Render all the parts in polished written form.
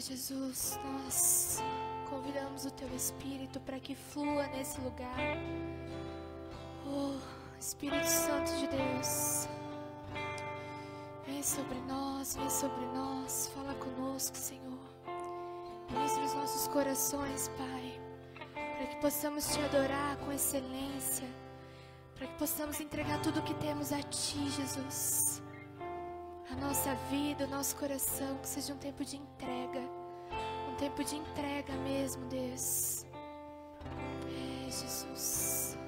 Jesus, nós convidamos o Teu Espírito para que flua nesse lugar. Oh, Espírito Santo de Deus, vem sobre nós, fala conosco, Senhor. Ministra os nossos corações, Pai, para que possamos Te adorar com excelência, para que possamos entregar tudo o que temos a Ti, Jesus. A nossa vida, o nosso coração, que seja um tempo de entrega mesmo, Deus. É, Jesus.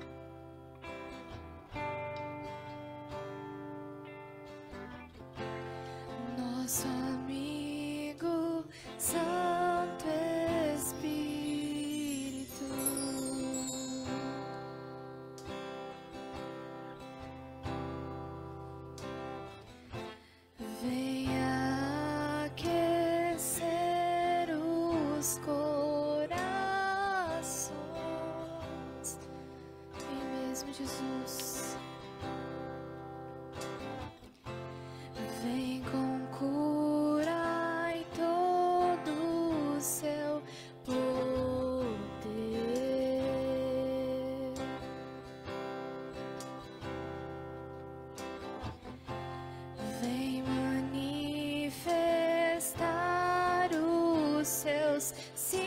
Nosso amigo Santo Espírito, venha aquecer os corações. Vem mesmo, Jesus. Vem com cura e todo o seu poder. Vem manifestar os seus sinais.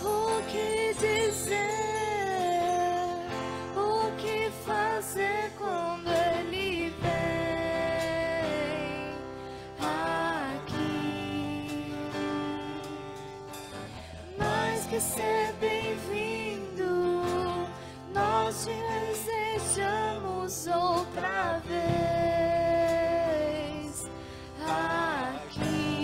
O que dizer, o que fazer quando Ele vem aqui? Mais que ser bem-vindo, nós te desejamos outra vez aqui.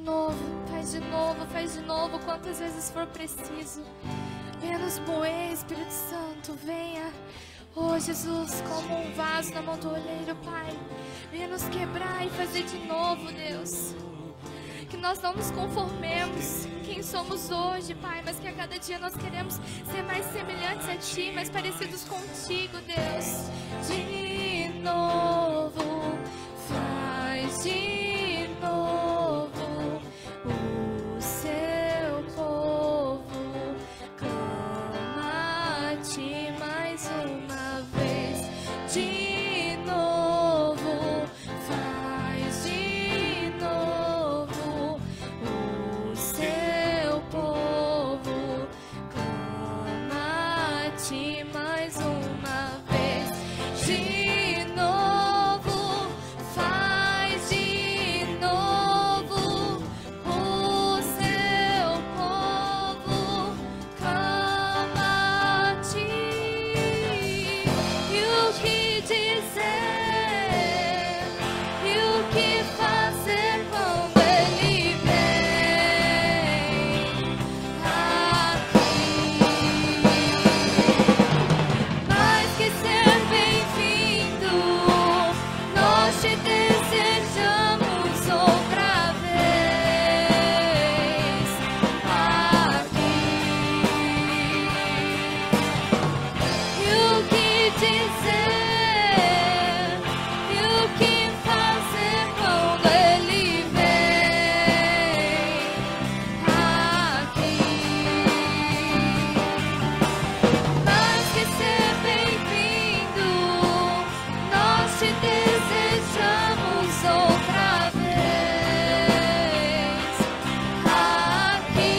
novo, faz de novo, faz de novo, quantas vezes for preciso. Venha nos moer, Espírito Santo, venha. Oh, Jesus, como um vaso na mão do oleiro, Pai. Venha nos quebrar e fazer de novo, Deus. Que nós não nos conformemos quem somos hoje, Pai, mas que a cada dia nós queremos ser mais semelhantes a Ti, mais parecidos contigo, Deus. De novo, faz de novo, o seu povo clama a Ti mais uma vez. De novo, faz de novo, o seu povo clama a Ti mais uma vez. De novo, faz de novo, o seu povo clama a Ti. E o que dizer, e o que fazer quando Ele vem aqui? Mais que ser bem-vindo, nós te desejamos outra vez aqui. E o que dizer, e o que fazer quando Ele vem aqui? Mais que ser bem-vindo, nós te desejamos outra vez aqui.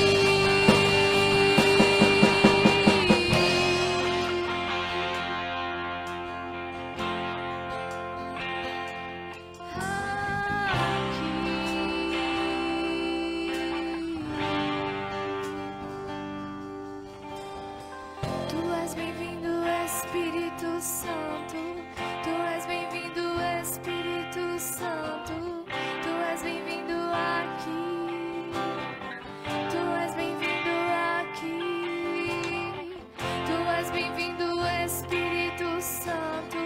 Tu és bem-vindo, Espírito Santo. Tu és bem-vindo, Espírito Santo. Tu és bem-vindo aqui. Tu és bem-vindo aqui. Tu és bem-vindo, Espírito Santo.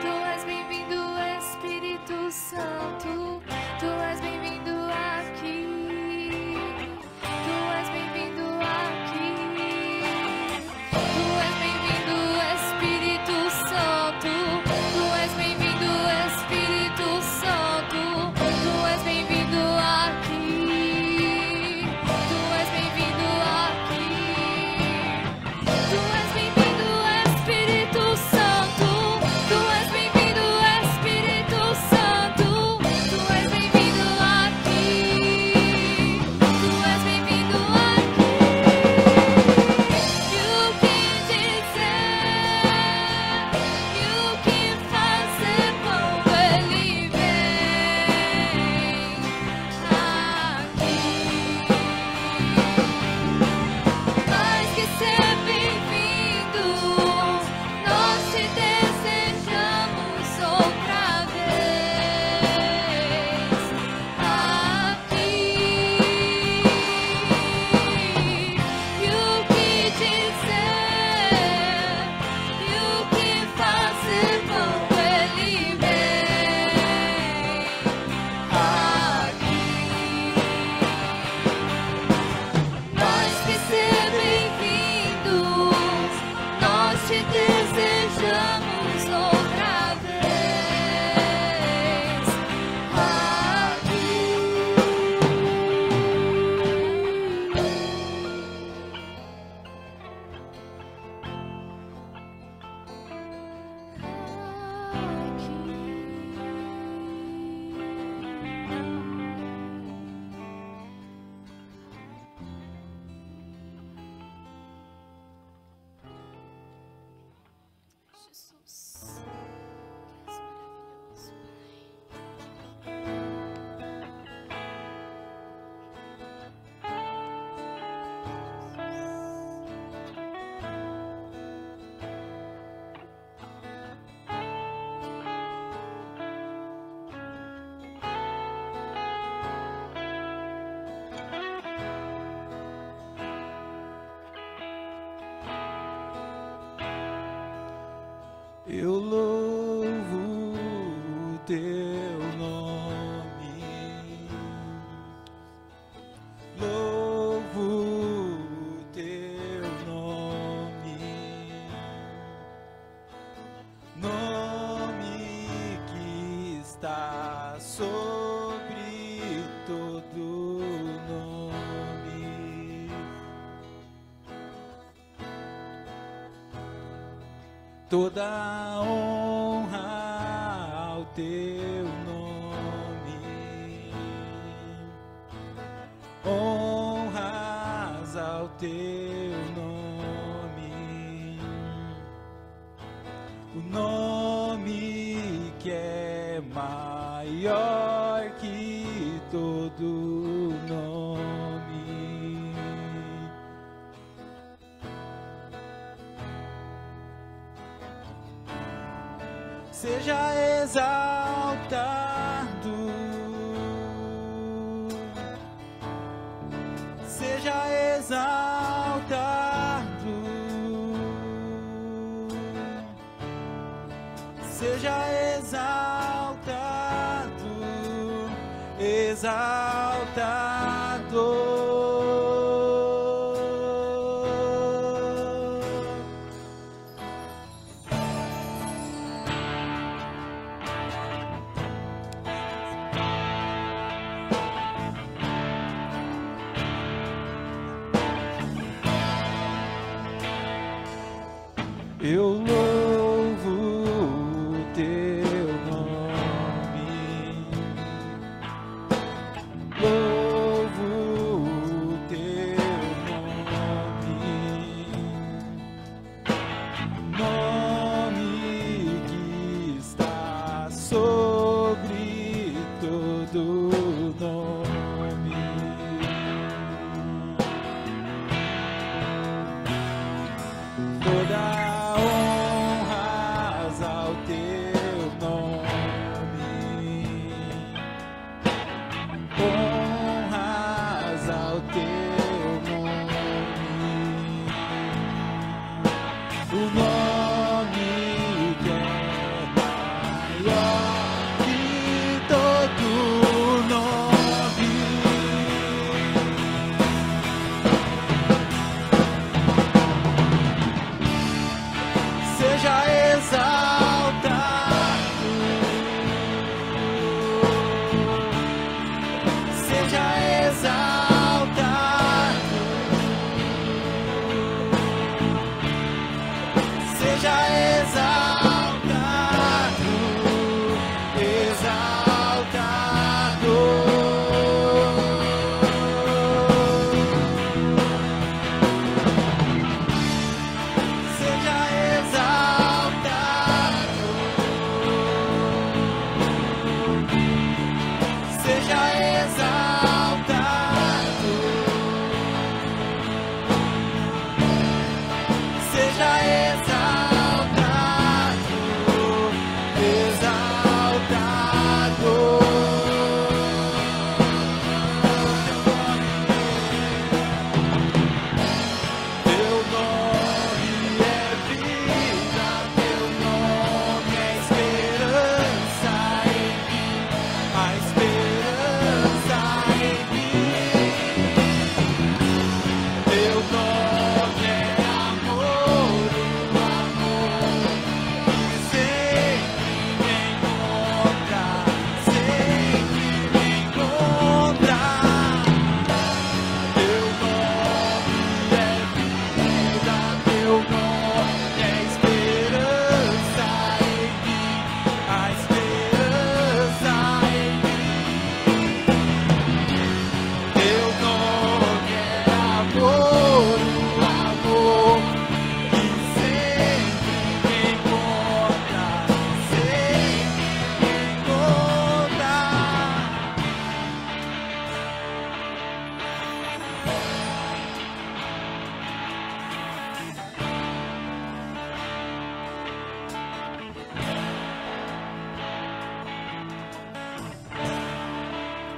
Tu és bem-vindo, Espírito Santo. Tu és bem-vindo aqui. Tu és bem-vindo aqui. Tu és bem-vindo, Espírito Santo. toda honra ao teu nome, honras ao teu nome, o nome que é maior que todo nome. Seja exaltado, seja exaltado, seja exaltado, exaltado. Eu louvo o teu nome, louvo o teu nome, nome que está sobre todo nome. Toda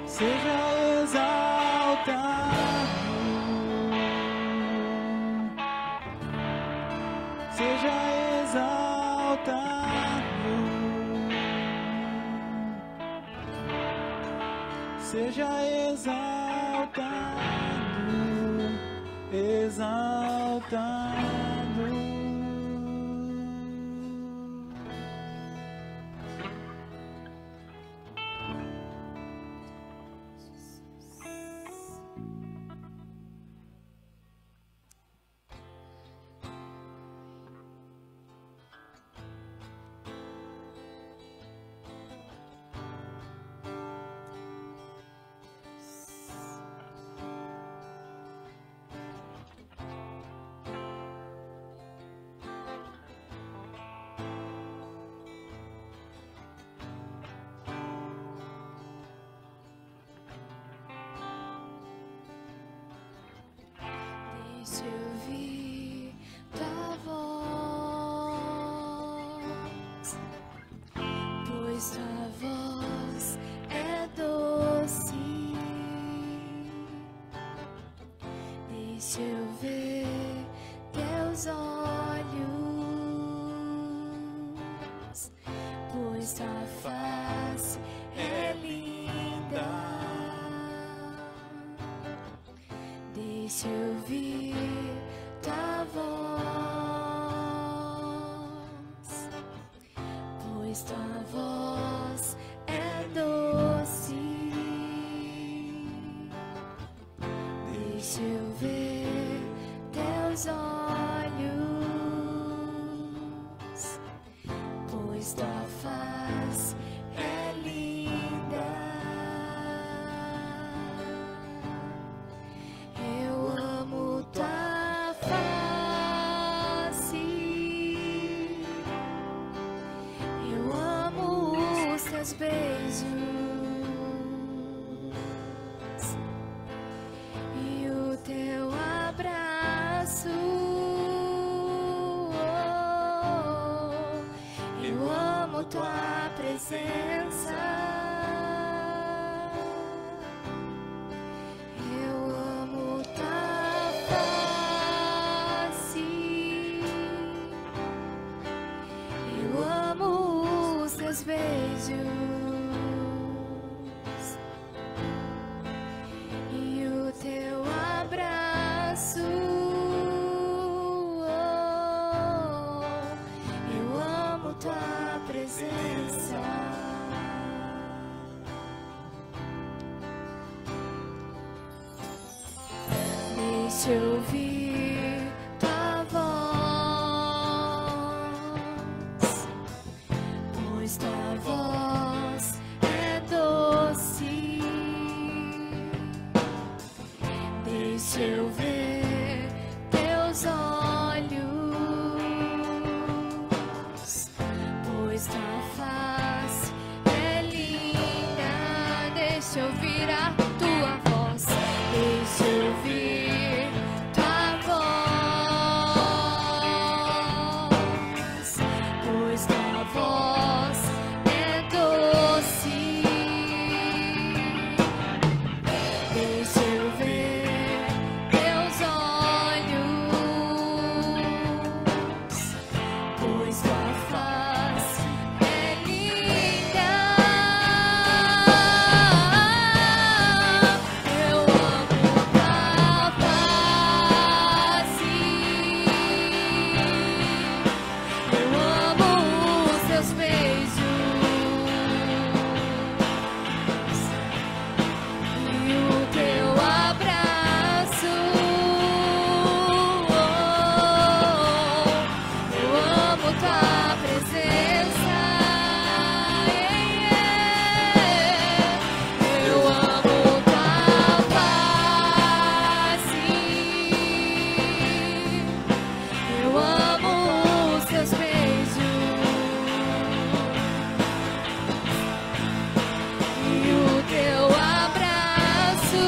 seja exaltado, seja exaltado, seja exaltado, exaltado. Deixa eu ouvir tua voz, pois tua voz é doce. Deixa eu ver teus olhos, pois tua face é linda. Deixa eu ouvir tua voz, pois tua voz é doce. Deixa eu ver teus olhos, pois tua face é linda. Eu amo tua face, eu amo os teus beijos e o teu abraço. Eu amo tua presença. Eu amo tua face. Eu amo os teus beijos e o teu abraço. Eu amo tua presença. Deixa eu ouvir tua voz, pois tua voz é doce. Deixa eu ver teus olhos, pois tua face é linda. Deixa eu ouvir a tua voz. Deixa eu ouvir tua voz, pois tua voz é doce. Deixa eu ver teus olhos, pois tua face é linda. Eu amo tua face. Eu amo os teus beijos e o teu abraço. Eu amo tua presença. Eu amo tua face. Eu amo os teus beijos e o teu abraço.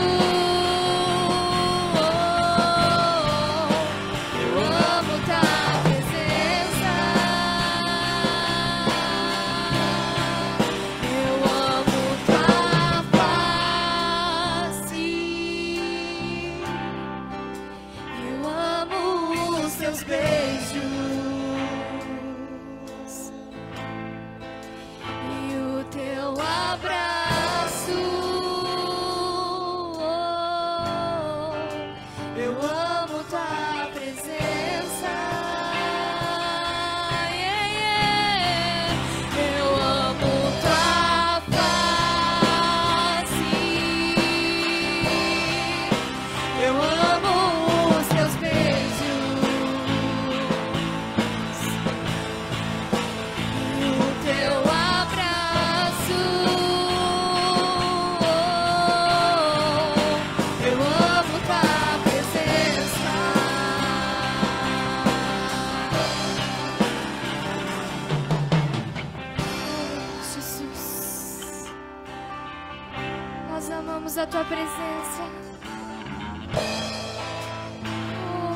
Eu amo tua presença. Eu amo tua face. Eu amo os teus beijos e o teu abraço. Eu amo tua presença. Eu amo tua face. Eu amo os teus beijos e o teu abraço. Eu amo tua presença. Jesus, nós amamos a tua presença. Oh,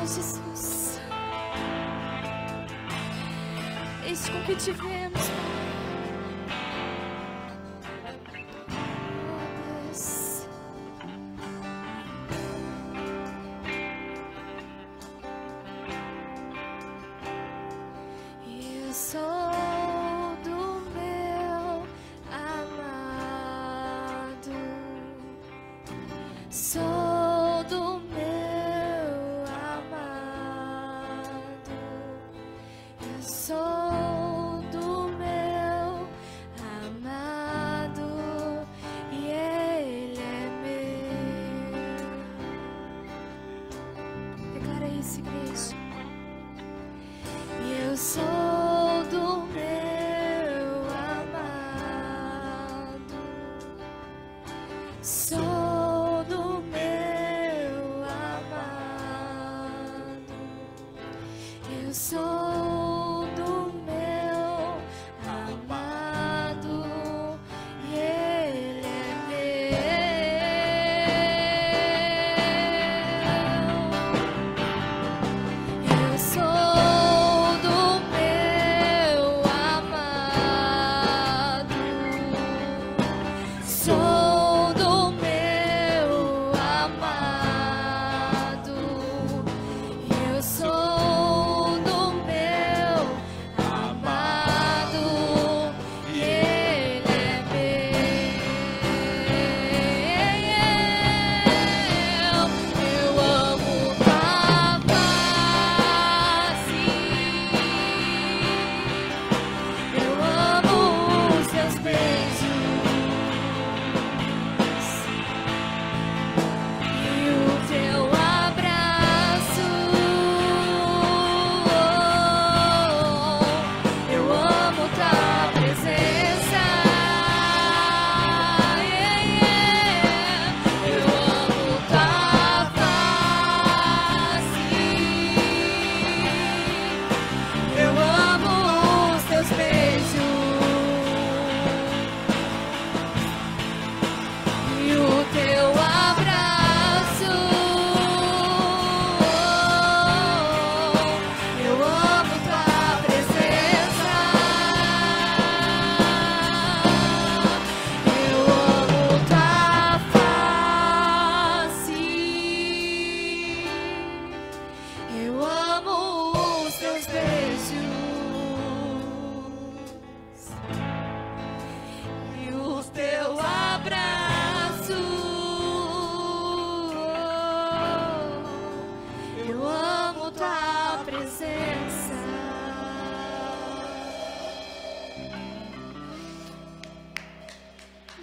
com o que tivemos, Pai.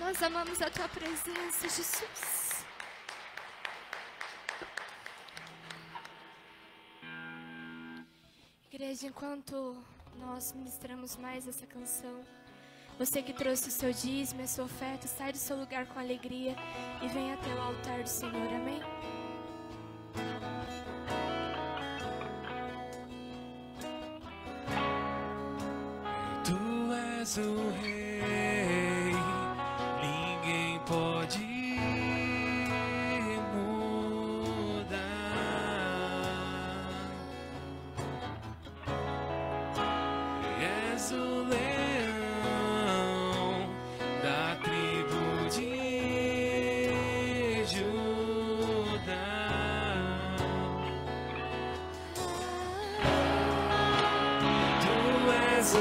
Nós amamos a Tua presença, Jesus. Igreja, enquanto nós ministramos mais essa canção, você que trouxe o seu dízimo e a sua oferta, sai do seu lugar com alegria e venha até o altar do Senhor, amém? Tu és o Rei, ninguém pode mudar. És o leão da tribo de Judá. Tu és o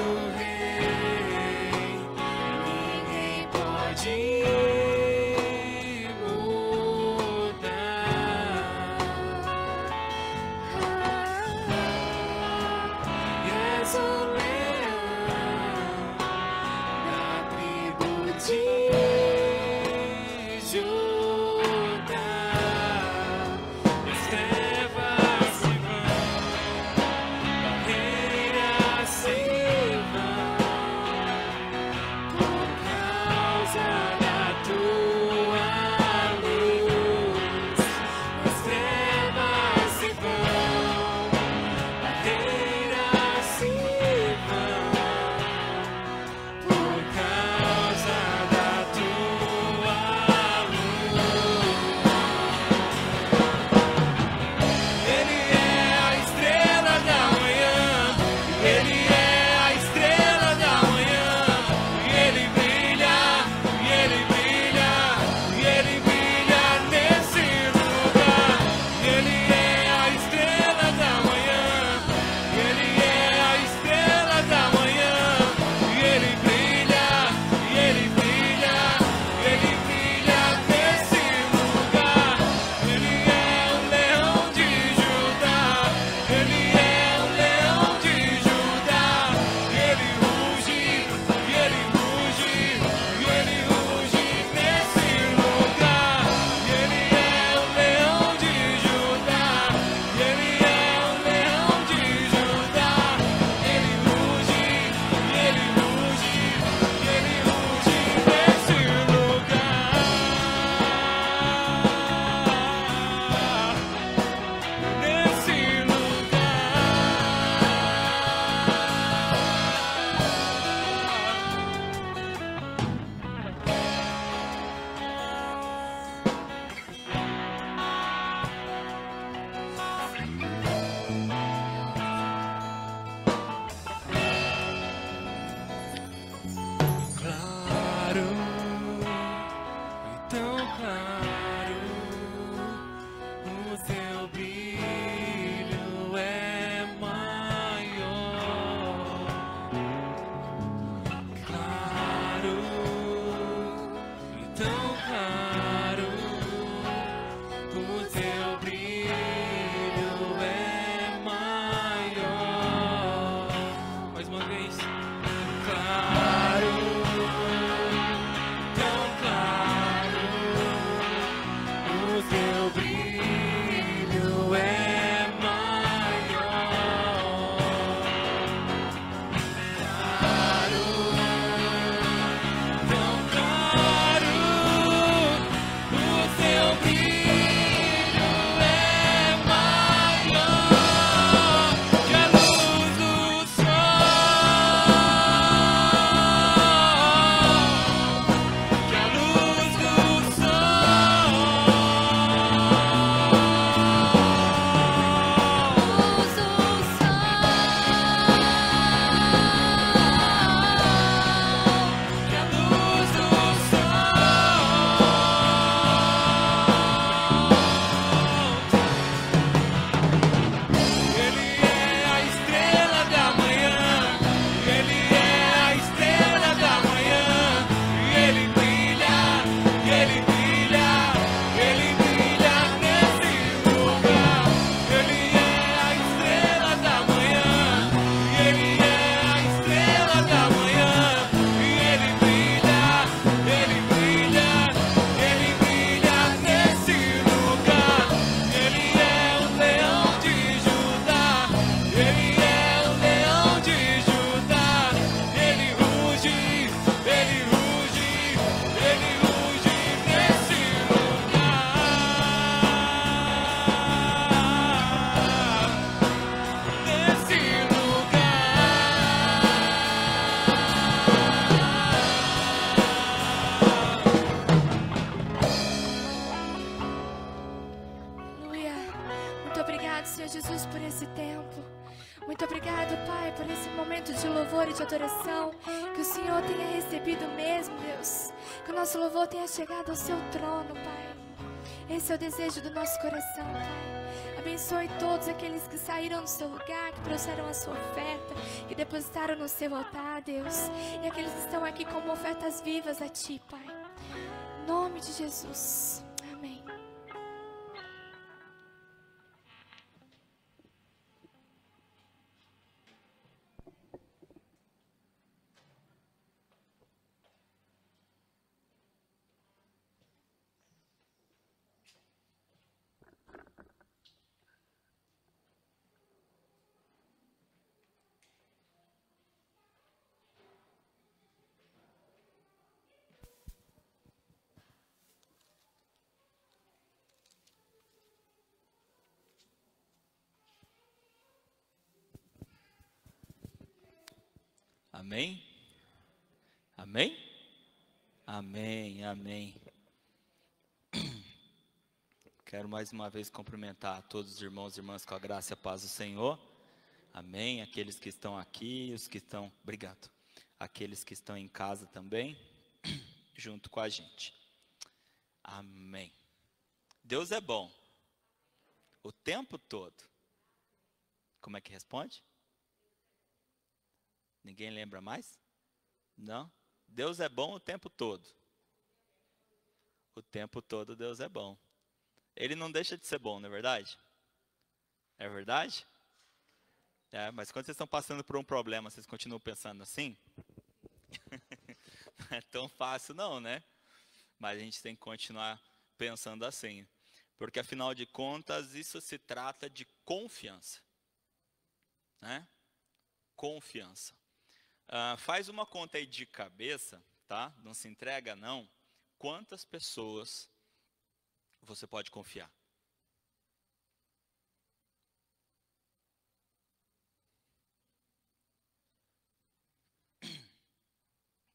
Jesus, por esse tempo. Muito obrigado, Pai, por esse momento de louvor e de adoração. Que o Senhor tenha recebido mesmo, Deus. Que o nosso louvor tenha chegado ao seu trono, Pai. Esse é o desejo do nosso coração, Pai. Abençoe todos aqueles que saíram do seu lugar, que trouxeram a sua oferta, que depositaram no seu altar, Deus. E aqueles que estão aqui como ofertas vivas a Ti, Pai. Em nome de Jesus. Amém. Amém? Amém? Amém, amém. Quero mais uma vez cumprimentar a todos os irmãos e irmãs com a graça e a paz do Senhor. Amém. Aqueles que estão aqui, os que estão, obrigado. Aqueles que estão em casa também, junto com a gente. Amém. Deus é bom o tempo todo. Como é que responde? Ninguém lembra mais? Não? Deus é bom o tempo todo. O tempo todo Deus é bom. Ele não deixa de ser bom, não é verdade? É verdade? É, mas quando vocês estão passando por um problema, vocês continuam pensando assim? Não é tão fácil não, né? Mas a gente tem que continuar pensando assim. Porque afinal de contas, isso se trata de confiança. Né? Confiança. Faz uma conta aí de cabeça, tá? Não se entrega não. Quantas pessoas você pode confiar?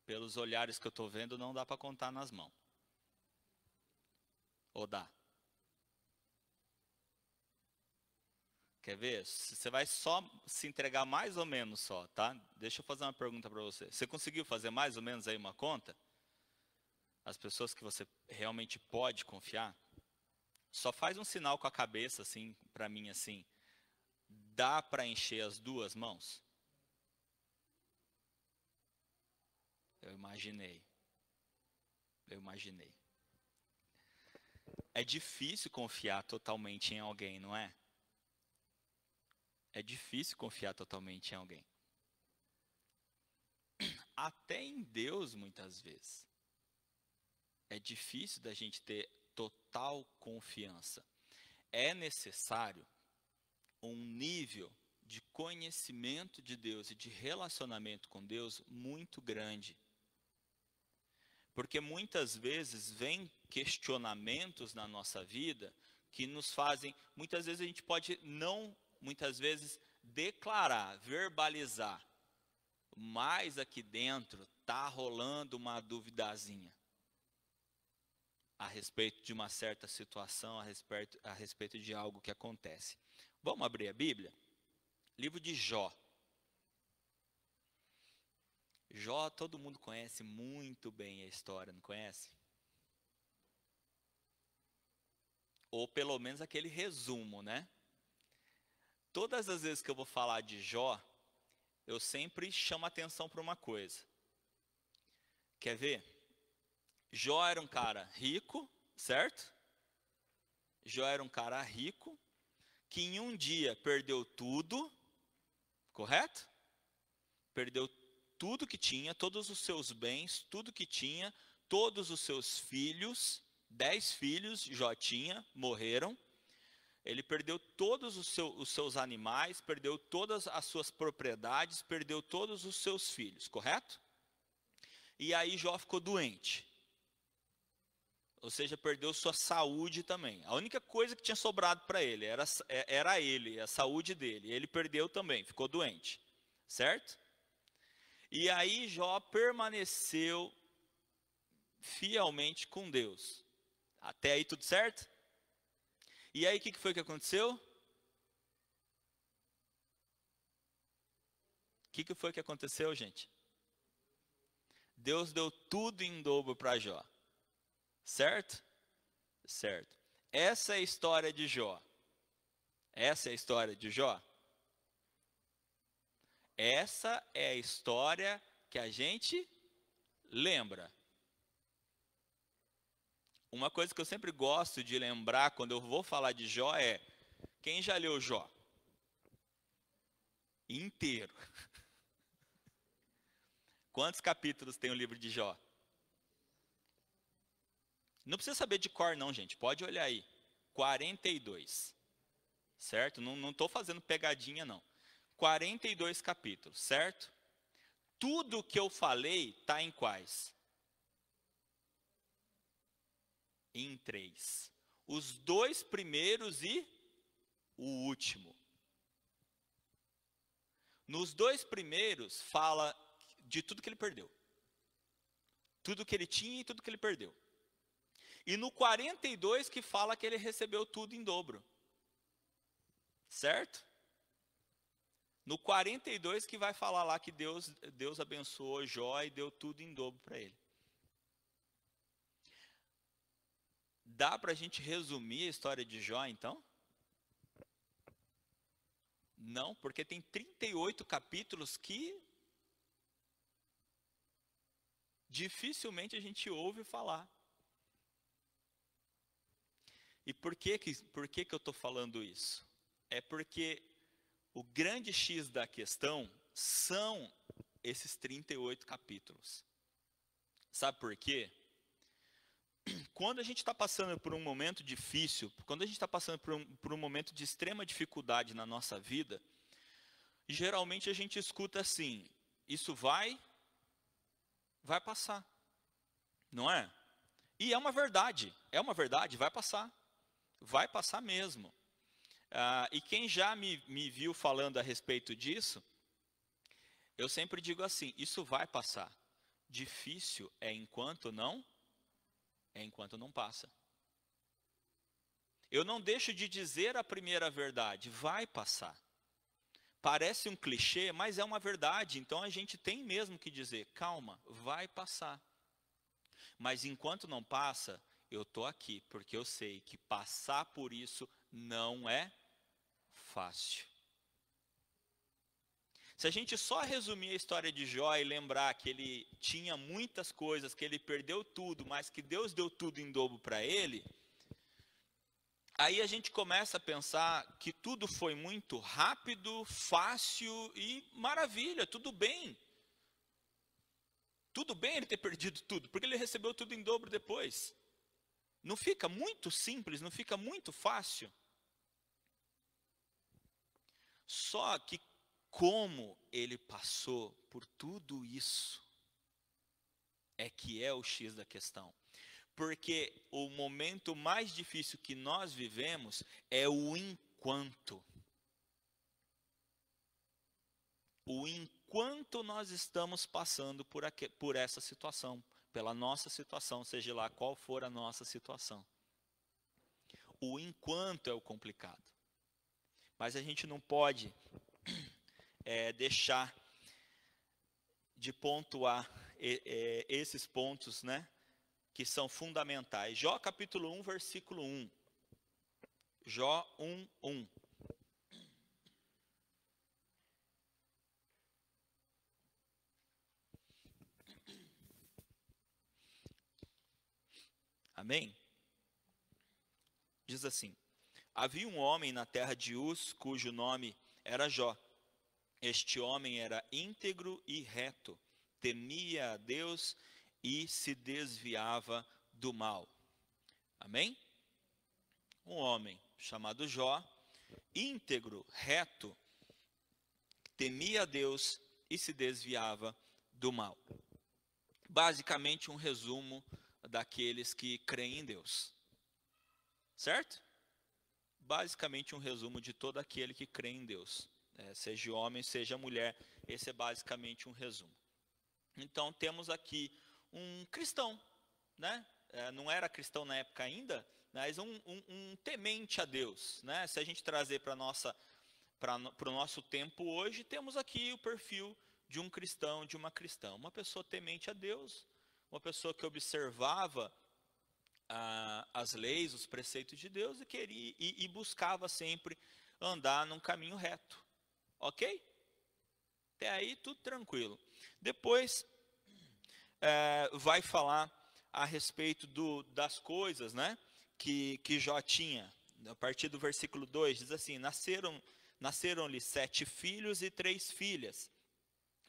Pelos olhares que eu estou vendo, não dá para contar nas mãos. Ou dá? Quer ver? Você vai só se entregar mais ou menos só, tá? Deixa eu fazer uma pergunta para você. Você conseguiu fazer mais ou menos aí uma conta? As pessoas que você realmente pode confiar? Só faz um sinal com a cabeça, assim, para mim, assim. Dá para encher as duas mãos? Eu imaginei. É difícil confiar totalmente em alguém, não é? É difícil confiar totalmente em alguém. Até em Deus, muitas vezes. É difícil da gente ter total confiança. É necessário um nível de conhecimento de Deus e de relacionamento com Deus muito grande. Porque muitas vezes vem questionamentos na nossa vida que nos fazem, muitas vezes a gente pode não, muitas vezes declarar, verbalizar, mas aqui dentro está rolando uma duvidazinha a respeito de uma certa situação, a respeito de algo que acontece. Vamos abrir a Bíblia? Livro de Jó. Jó, todo mundo conhece muito bem a história, não conhece? Ou pelo menos aquele resumo, né? Todas as vezes que eu vou falar de Jó, eu sempre chamo atenção para uma coisa. Quer ver? Jó era um cara rico, certo? Jó era um cara rico, que em um dia perdeu tudo, correto? Perdeu tudo que tinha, todos os seus bens, tudo que tinha, todos os seus filhos, 10 filhos Jó tinha, morreram. Ele perdeu todos os seus animais, perdeu todas as suas propriedades, perdeu todos os seus filhos, correto? E aí Jó ficou doente. Ou seja, perdeu sua saúde também. A única coisa que tinha sobrado para ele era ele, a saúde dele. Ele perdeu também, ficou doente, certo? E aí Jó permaneceu fielmente com Deus. Até aí tudo certo? E aí o que foi que aconteceu? que foi que aconteceu, gente? Deus deu tudo em dobro para Jó. Certo? Certo. Essa é a história de Jó. Essa é a história de Jó. Essa é a história que a gente lembra. Uma coisa que eu sempre gosto de lembrar quando eu vou falar de Jó é: quem já leu Jó? Inteiro. Quantos capítulos tem o livro de Jó? Não precisa saber de cor não, gente. Pode olhar aí. 42. Certo? Não estou fazendo pegadinha, não. 42 capítulos, certo? Tudo que eu falei está em quais? Em 3. Os 2 primeiros e o último. Nos 2 primeiros fala de tudo que ele perdeu. Tudo que ele tinha e tudo que ele perdeu. E no 42 que fala que ele recebeu tudo em dobro. Certo? No 42 que vai falar lá que Deus abençoou Jó e deu tudo em dobro para ele. Dá para a gente resumir a história de Jó, então? Não, porque tem 38 capítulos que dificilmente a gente ouve falar. E por que eu estou falando isso? É porque o grande X da questão são esses 38 capítulos. Sabe por quê? Quando a gente está passando por um momento difícil, quando a gente está passando por um momento de extrema dificuldade na nossa vida, geralmente a gente escuta assim: isso vai passar, não é? E é uma verdade, vai passar mesmo. E quem já me viu falando a respeito disso, eu sempre digo assim: isso vai passar. Difícil é enquanto não passa. Eu não deixo de dizer a primeira verdade: vai passar. Parece um clichê, mas é uma verdade. Então a gente tem mesmo que dizer: calma, vai passar. Mas enquanto não passa, eu estou aqui, porque eu sei que passar por isso não é fácil. Se a gente só resumir a história de Jó e lembrar que ele tinha muitas coisas, que ele perdeu tudo, mas que Deus deu tudo em dobro para ele, aí a gente começa a pensar que tudo foi muito rápido, fácil e maravilha, tudo bem. Tudo bem ele ter perdido tudo, porque ele recebeu tudo em dobro depois. Não fica muito simples, não fica muito fácil? Só que como ele passou por tudo isso é que é o X da questão. Porque o momento mais difícil que nós vivemos é o enquanto. O enquanto nós estamos passando por essa situação, pela nossa situação, seja lá qual for a nossa situação. O enquanto é o complicado. Mas a gente não pode deixar de pontuar esses pontos, né, que são fundamentais. Jó capítulo 1, versículo 1. Jó 1, 1. Amém? Diz assim: havia um homem na terra de Uz, cujo nome era Jó. Este homem era íntegro e reto, temia a Deus e se desviava do mal. Amém? Um homem chamado Jó, íntegro, reto, temia a Deus e se desviava do mal. Basicamente um resumo daqueles que creem em Deus. Certo? Basicamente um resumo de todo aquele que crê em Deus. Seja homem, seja mulher, esse é basicamente um resumo. Então temos aqui um cristão, né? Não era cristão na época ainda, mas um temente a Deus, né? Se a gente trazer para para o nosso tempo hoje, temos aqui o perfil de um cristão, de uma cristã. Uma pessoa temente a Deus, uma pessoa que observava as leis, os preceitos de Deus e queria e buscava sempre andar num caminho reto. Ok? Até aí tudo tranquilo. Depois vai falar a respeito das coisas, né, que Jó tinha. A partir do versículo 2 diz assim: nasceram-lhe 7 filhos e 3 filhas.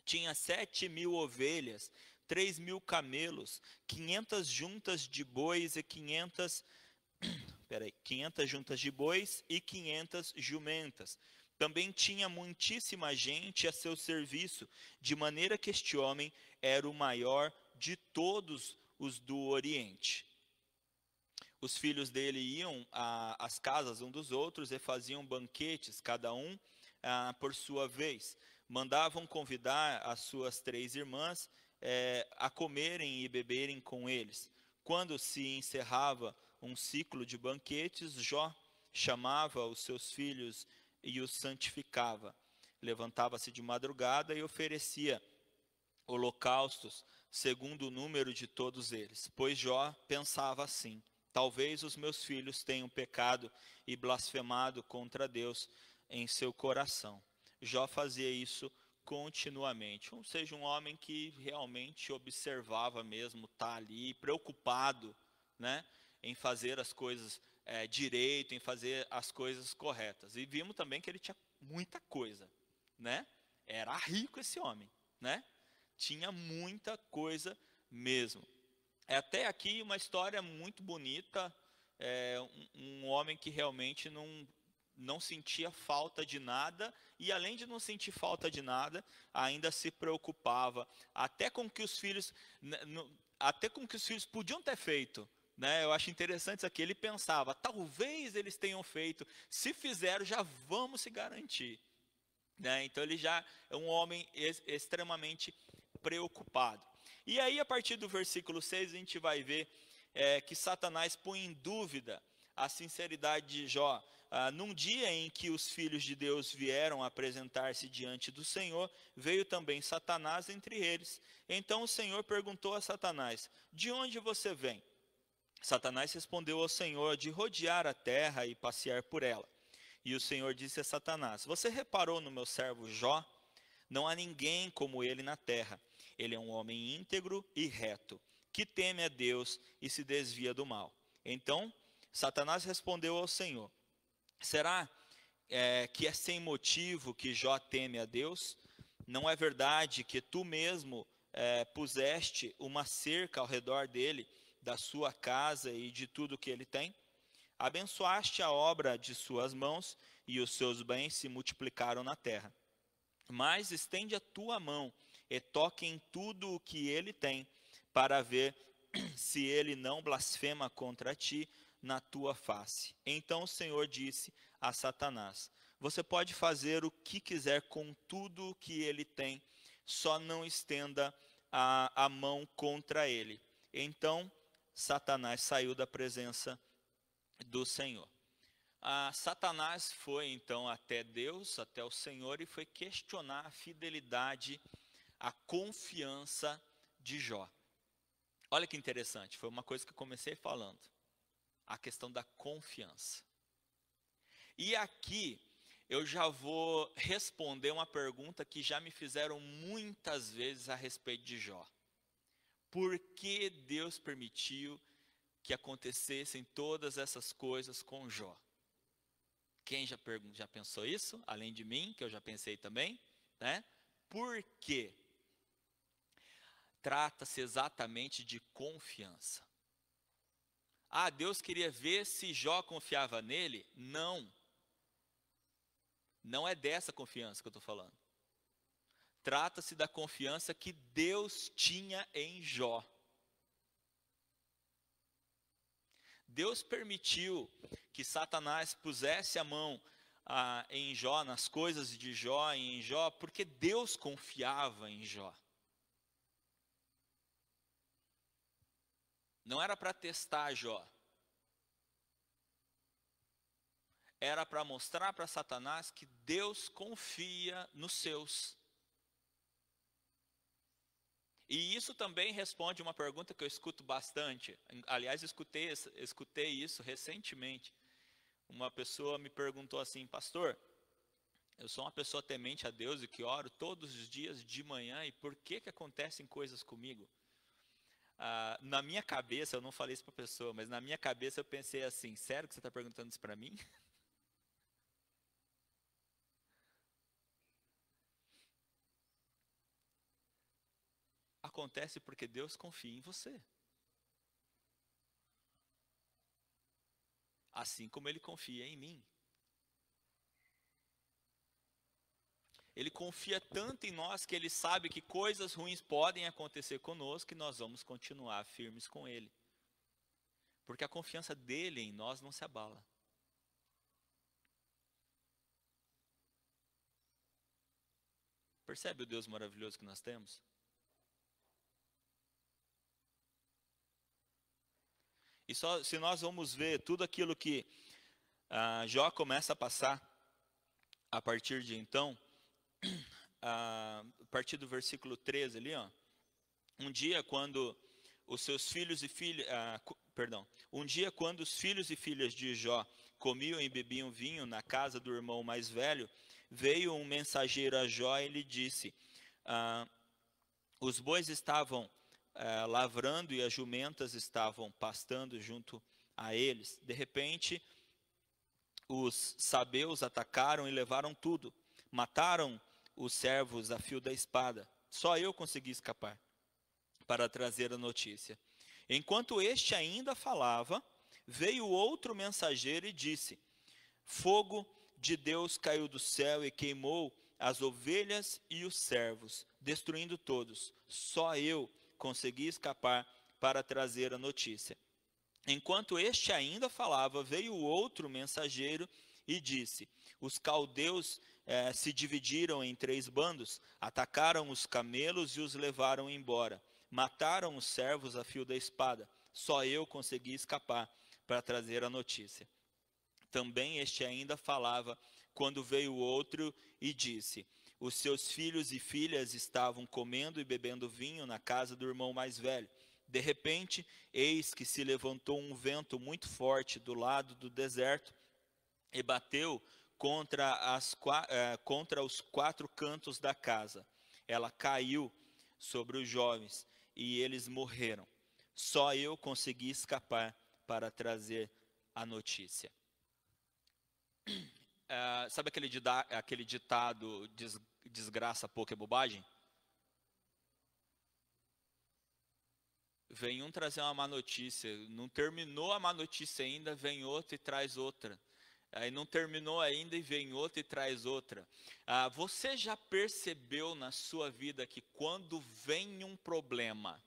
Tinha 7.000 ovelhas, 3.000 camelos, 500 juntas de bois e 500 juntas de bois e 500 jumentas. Também tinha muitíssima gente a seu serviço, de maneira que este homem era o maior de todos os do Oriente. Os filhos dele iam às casas um dos outros e faziam banquetes, cada um por sua vez. Mandavam convidar as suas 3 irmãs a comerem e beberem com eles. Quando se encerrava um ciclo de banquetes, Jó chamava os seus filhos e os santificava. Levantava-se de madrugada e oferecia holocaustos segundo o número de todos eles. Pois Jó pensava assim: talvez os meus filhos tenham pecado e blasfemado contra Deus em seu coração. Jó fazia isso continuamente. Ou seja, um homem que realmente observava mesmo, tá ali preocupado, né, em fazer as coisas direito, em fazer as coisas corretas. E vimos também que ele tinha muita coisa, né? Era rico esse homem, né? Tinha muita coisa mesmo. Até aqui uma história muito bonita, um homem que realmente não sentia falta de nada, e além de não sentir falta de nada, ainda se preocupava, até com que os filhos podiam ter feito, né? Eu acho interessante isso aqui. Ele pensava: talvez eles tenham feito, se fizeram, já vamos se garantir, né? Então ele já é um homem extremamente preocupado. E aí, a partir do versículo 6, a gente vai ver que Satanás põe em dúvida a sinceridade de Jó. Num dia em que os filhos de Deus vieram apresentar-se diante do Senhor, veio também Satanás entre eles. Então o Senhor perguntou a Satanás: de onde você vem? Satanás respondeu ao Senhor: de rodear a terra e passear por ela. E o Senhor disse a Satanás: você reparou no meu servo Jó? Não há ninguém como ele na terra. Ele é um homem íntegro e reto, que teme a Deus e se desvia do mal. Então Satanás respondeu ao Senhor: será que é sem motivo que Jó teme a Deus? Não é verdade que tu mesmo puseste uma cerca ao redor dele, da sua casa e de tudo que ele tem? Abençoaste a obra de suas mãos, e os seus bens se multiplicaram na terra. Mas estende a tua mão e toque em tudo o que ele tem, para ver se ele não blasfema contra ti na tua face. Então o Senhor disse a Satanás: você pode fazer o que quiser com tudo o que ele tem, só não estenda a mão contra ele. Então Satanás saiu da presença do Senhor. Satanás foi então até Deus, até o Senhor, e foi questionar a fidelidade, a confiança de Jó. Olha que interessante, foi uma coisa que eu comecei falando, a questão da confiança. E aqui eu já vou responder uma pergunta que já me fizeram muitas vezes a respeito de Jó. Por que Deus permitiu que acontecessem todas essas coisas com Jó? Quem já pensou isso? Além de mim, que eu já pensei também, né? Por quê? Trata-se exatamente de confiança. Deus queria ver se Jó confiava nele? Não. Não é dessa confiança que eu estou falando. Trata-se da confiança que Deus tinha em Jó. Deus permitiu que Satanás pusesse a mão em Jó, nas coisas de Jó e em Jó, porque Deus confiava em Jó. Não era para testar Jó. era para mostrar para Satanás que Deus confia nos seus. E isso também responde uma pergunta que eu escuto bastante. Aliás, escutei isso recentemente. Uma pessoa me perguntou assim: pastor, eu sou uma pessoa temente a Deus e que oro todos os dias de manhã, e por que acontecem coisas comigo? Na minha cabeça, eu não falei isso para a pessoa, mas na minha cabeça eu pensei assim: sério que você está perguntando isso para mim? Acontece porque Deus confia em você. Assim como Ele confia em mim. Ele confia tanto em nós que Ele sabe que coisas ruins podem acontecer conosco e nós vamos continuar firmes com Ele. Porque a confiança dEle em nós não se abala. Percebe o Deus maravilhoso que nós temos? E só se nós vamos ver tudo aquilo que Jó começa a passar a partir de então, a partir do versículo 13 ali, ó. Um dia quando os filhos e filhas de Jó comiam e bebiam vinho na casa do irmão mais velho, veio um mensageiro a Jó e lhe disse: os bois estavam lavrando e as jumentas estavam pastando junto a eles. De repente, os sabeus atacaram e levaram tudo. Mataram os servos a fio da espada. Só eu consegui escapar para trazer a notícia. Enquanto este ainda falava, veio outro mensageiro e disse: fogo de Deus caiu do céu e queimou as ovelhas e os servos, destruindo todos. Só eu consegui escapar para trazer a notícia. Enquanto este ainda falava, veio outro mensageiro e disse: os caldeus se dividiram em 3 bandos, atacaram os camelos e os levaram embora. Mataram os servos a fio da espada. Só eu consegui escapar para trazer a notícia. Também este ainda falava, quando veio outro e disse: os seus filhos e filhas estavam comendo e bebendo vinho na casa do irmão mais velho. De repente, eis que se levantou um vento muito forte do lado do deserto e bateu contra os 4 cantos da casa. Ela caiu sobre os jovens e eles morreram. Só eu consegui escapar para trazer a notícia. Sabe aquele ditado, desgraça pouco é bobagem? Vem um trazer uma má notícia, não terminou a má notícia ainda, vem outro e traz outra. Aí não terminou ainda e vem outra e traz outra. Você já percebeu na sua vida que quando vem um problema,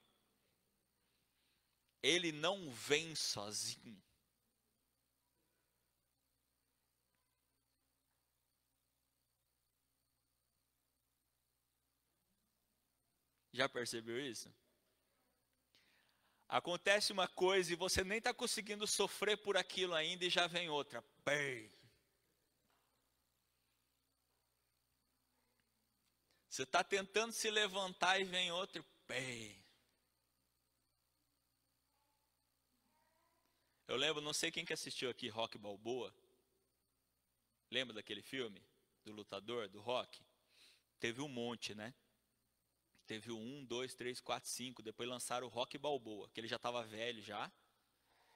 ele não vem sozinho? Já percebeu isso? Acontece uma coisa e você nem está conseguindo sofrer por aquilo ainda e já vem outra. Bem. Você está tentando se levantar e vem outro. Bem. Eu lembro, não sei quem que assistiu aqui, Rocky Balboa. Lembra daquele filme? Do lutador, do Rocky? Teve um monte, né? Teve o 1, 2, 3, 4, 5. Depois lançaram o Rocky Balboa, que ele já estava velho já.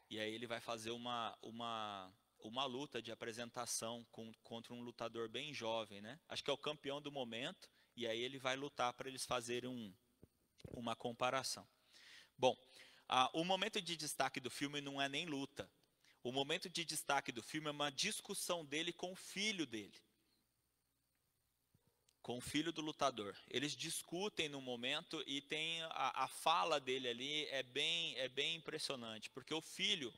E aí ele vai fazer uma luta de apresentação contra um lutador bem jovem, né? Acho que é o campeão do momento. E aí ele vai lutar para eles fazerem uma comparação. Bom, o momento de destaque do filme não é nem luta. O momento de destaque do filme é uma discussão dele com o filho dele. Com o filho do lutador. Eles discutem no momento e tem a fala dele ali é bem impressionante, porque o filho,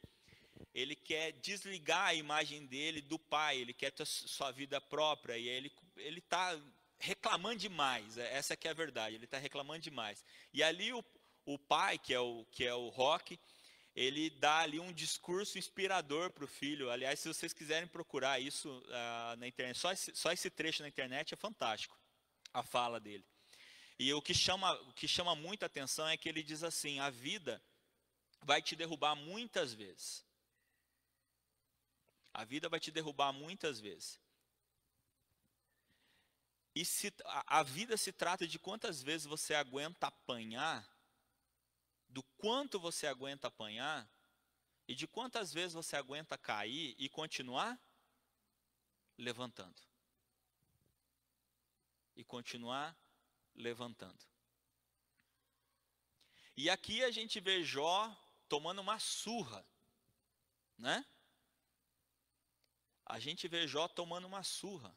ele quer desligar a imagem dele do pai, ele quer ter sua vida própria, e ele está reclamando demais, essa que é a verdade, ele está reclamando demais. E ali o pai, que é o Rocky, ele dá ali um discurso inspirador para o filho. Aliás, se vocês quiserem procurar isso na internet, só esse trecho na internet é fantástico, a fala dele. E o que chama muita atenção é que ele diz assim: a vida vai te derrubar muitas vezes. A vida vai te derrubar muitas vezes. E a vida se trata de quantas vezes você aguenta apanhar, do quanto você aguenta apanhar, e de quantas vezes você aguenta cair e continuar levantando. E continuar levantando. E aqui a gente vê Jó tomando uma surra, né? A gente vê Jó tomando uma surra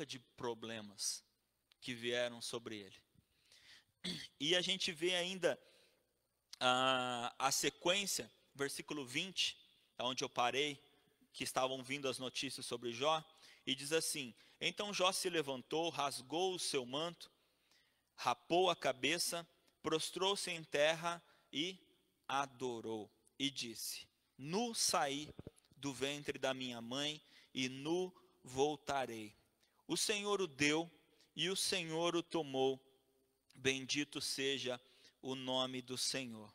de problemas que vieram sobre ele. E a gente vê ainda a sequência, versículo 20, onde eu parei, que estavam vindo as notícias sobre Jó, e diz assim: então Jó se levantou, rasgou o seu manto, rapou a cabeça, prostrou-se em terra e adorou, e disse: nu saí do ventre da minha mãe, e nu voltarei. O Senhor o deu, e o Senhor o tomou. Bendito seja o nome do Senhor.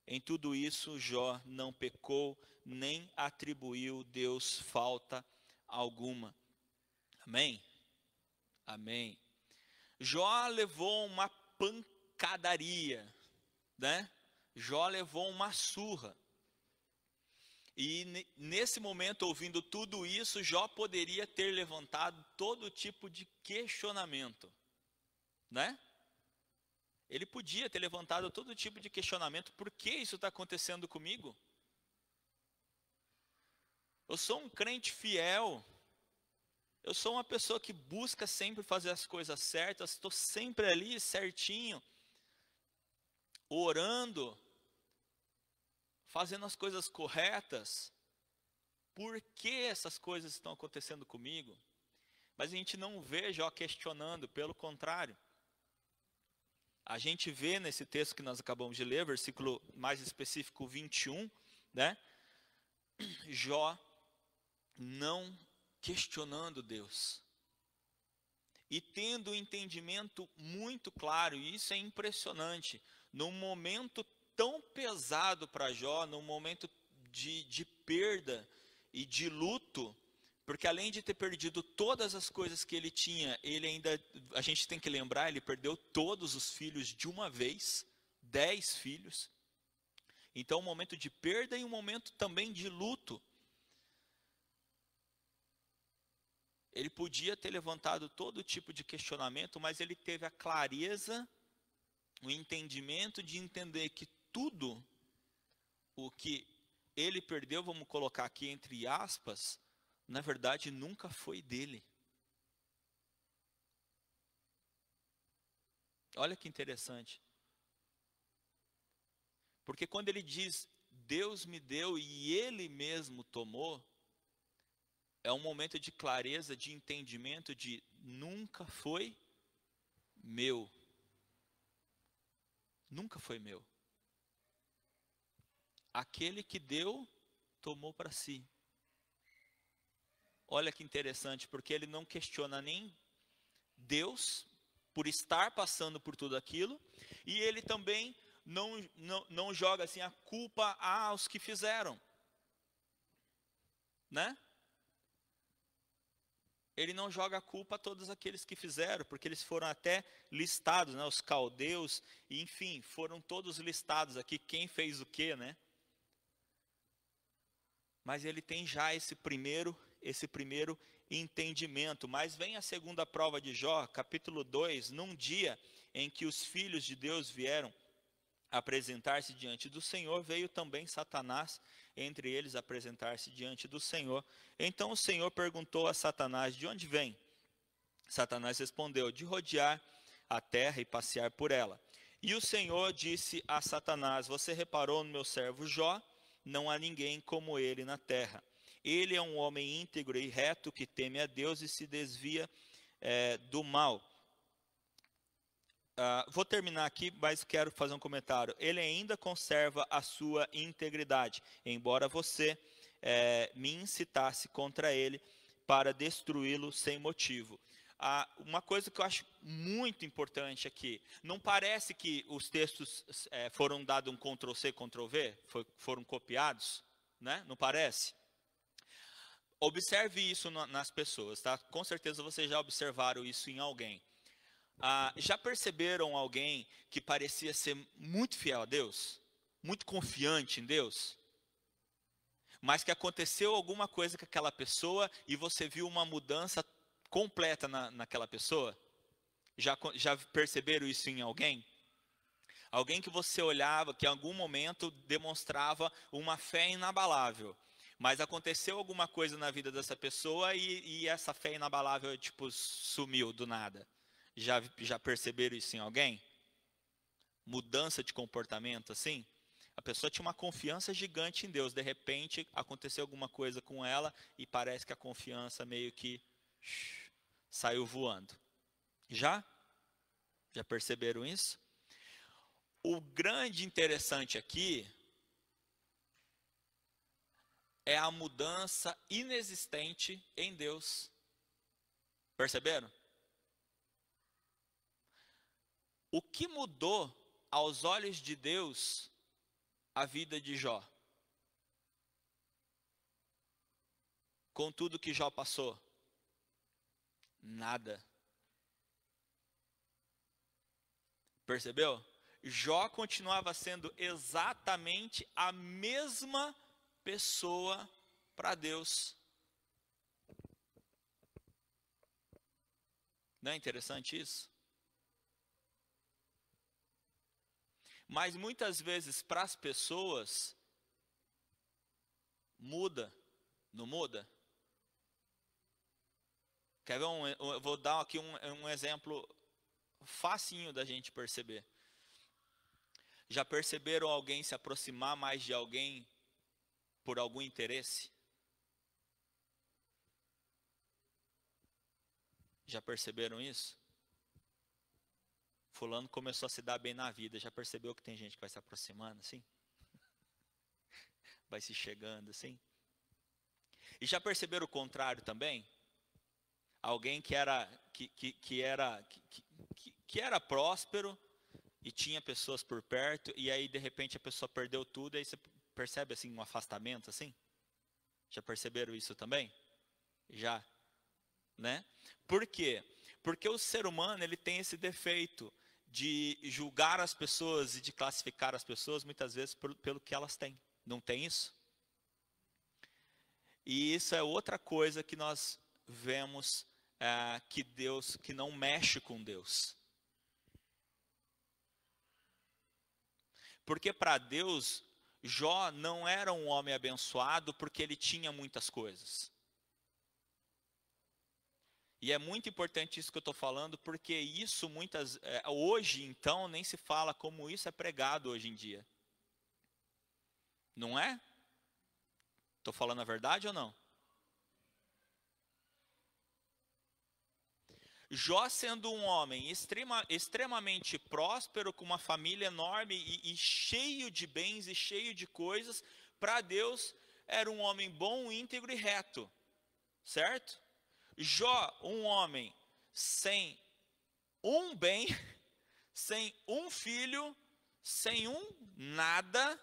Em tudo isso, Jó não pecou, nem atribuiu Deus falta alguma. Amém? Amém. Jó levou uma pancadaria, né? Jó levou uma surra. E nesse momento, ouvindo tudo isso, Jó poderia ter levantado todo tipo de questionamento, né? Ele podia ter levantado todo tipo de questionamento: por que isso está acontecendo comigo? Eu sou um crente fiel, eu sou uma pessoa que busca sempre fazer as coisas certas, estou sempre ali certinho, orando, fazendo as coisas corretas. Por que essas coisas estão acontecendo comigo? Mas a gente não vê Jó questionando, pelo contrário. A gente vê nesse texto que nós acabamos de ler, versículo mais específico 21, né? Jó não questionando Deus. E tendo um entendimento muito claro, e isso é impressionante, num momento tão pesado para Jó, num momento de perda e de luto, porque além de ter perdido todas as coisas que ele tinha, ele ainda, a gente tem que lembrar, ele perdeu todos os filhos de uma vez, 10 filhos. Então um momento de perda e um momento também de luto. Ele podia ter levantado todo tipo de questionamento, mas ele teve a clareza, o entendimento de entender que tudo o que ele perdeu, vamos colocar aqui entre aspas, na verdade nunca foi dele. Olha que interessante. Porque quando ele diz, Deus me deu e ele mesmo tomou, é um momento de clareza, de entendimento de nunca foi meu. Nunca foi meu. Aquele que deu, tomou para si. Olha que interessante, porque ele não questiona nem Deus por estar passando por tudo aquilo, e ele também não joga assim a culpa aos que fizeram, né? Ele não joga a culpa a todos aqueles que fizeram, porque eles foram até listados, né? Os caldeus, e, enfim, foram todos listados aqui, quem fez o quê, né? Mas ele tem já esse primeiro entendimento. Mas vem a segunda prova de Jó, capítulo 2, num dia em que os filhos de Deus vieram apresentar-se diante do Senhor, veio também Satanás entre eles apresentar-se diante do Senhor. Então o Senhor perguntou a Satanás, de onde vem? Satanás respondeu, de rodear a terra e passear por ela. E o Senhor disse a Satanás, você reparou no meu servo Jó? Não há ninguém como ele na terra. Ele é um homem íntegro e reto que teme a Deus e se desvia do mal. Vou terminar aqui, mas quero fazer um comentário. Ele ainda conserva a sua integridade, embora você me incitasse contra ele para destruí-lo sem motivo. Uma coisa que eu acho muito importante aqui, não parece que os textos foram dados um Ctrl+C, Ctrl+V, foram copiados, né? Não parece? Observe isso nas pessoas, tá? Com certeza vocês já observaram isso em alguém. Já perceberam alguém que parecia ser muito fiel a Deus? Muito confiante em Deus? Mas que aconteceu alguma coisa com aquela pessoa e você viu uma mudança completa naquela pessoa? Já perceberam isso em alguém? Alguém que você olhava, que em algum momento demonstrava uma fé inabalável. Mas aconteceu alguma coisa na vida dessa pessoa e essa fé inabalável tipo sumiu do nada. Já perceberam isso em alguém? Mudança de comportamento assim? A pessoa tinha uma confiança gigante em Deus. De repente, aconteceu alguma coisa com ela e parece que a confiança meio que saiu voando. Já perceberam isso? O grande interessante aqui é a mudança inexistente em Deus. Perceberam? O que mudou aos olhos de Deus a vida de Jó? Com tudo que Jó passou? Nada. Percebeu? Jó continuava sendo exatamente a mesma pessoa para Deus. Não é interessante isso? Mas muitas vezes para as pessoas muda, não muda? Quer ver eu vou dar aqui um exemplo facinho da gente perceber. Já perceberam alguém se aproximar mais de alguém por algum interesse? Já perceberam isso? Fulano começou a se dar bem na vida. Já percebeu que tem gente que vai se aproximando assim? Vai se chegando assim? E já perceberam o contrário também? Alguém que era próspero e tinha pessoas por perto, e aí de repente a pessoa perdeu tudo, e aí você percebe assim um afastamento assim? Já perceberam isso também? Já, né? Por quê? Porque o ser humano, ele tem esse defeito de julgar as pessoas e de classificar as pessoas muitas vezes pelo que elas têm. Não tem isso? E isso é outra coisa que nós vemos que não mexe com Deus. Porque para Deus, Jó não era um homem abençoado porque ele tinha muitas coisas. E é muito importante isso que eu estou falando, porque isso hoje então nem se fala como isso é pregado hoje em dia. Não é? Estou falando a verdade ou não? Jó sendo um homem extremamente próspero, com uma família enorme e cheio de bens e cheio de coisas, para Deus era um homem bom, íntegro e reto, certo? Jó, um homem sem um bem, sem um filho, sem nada,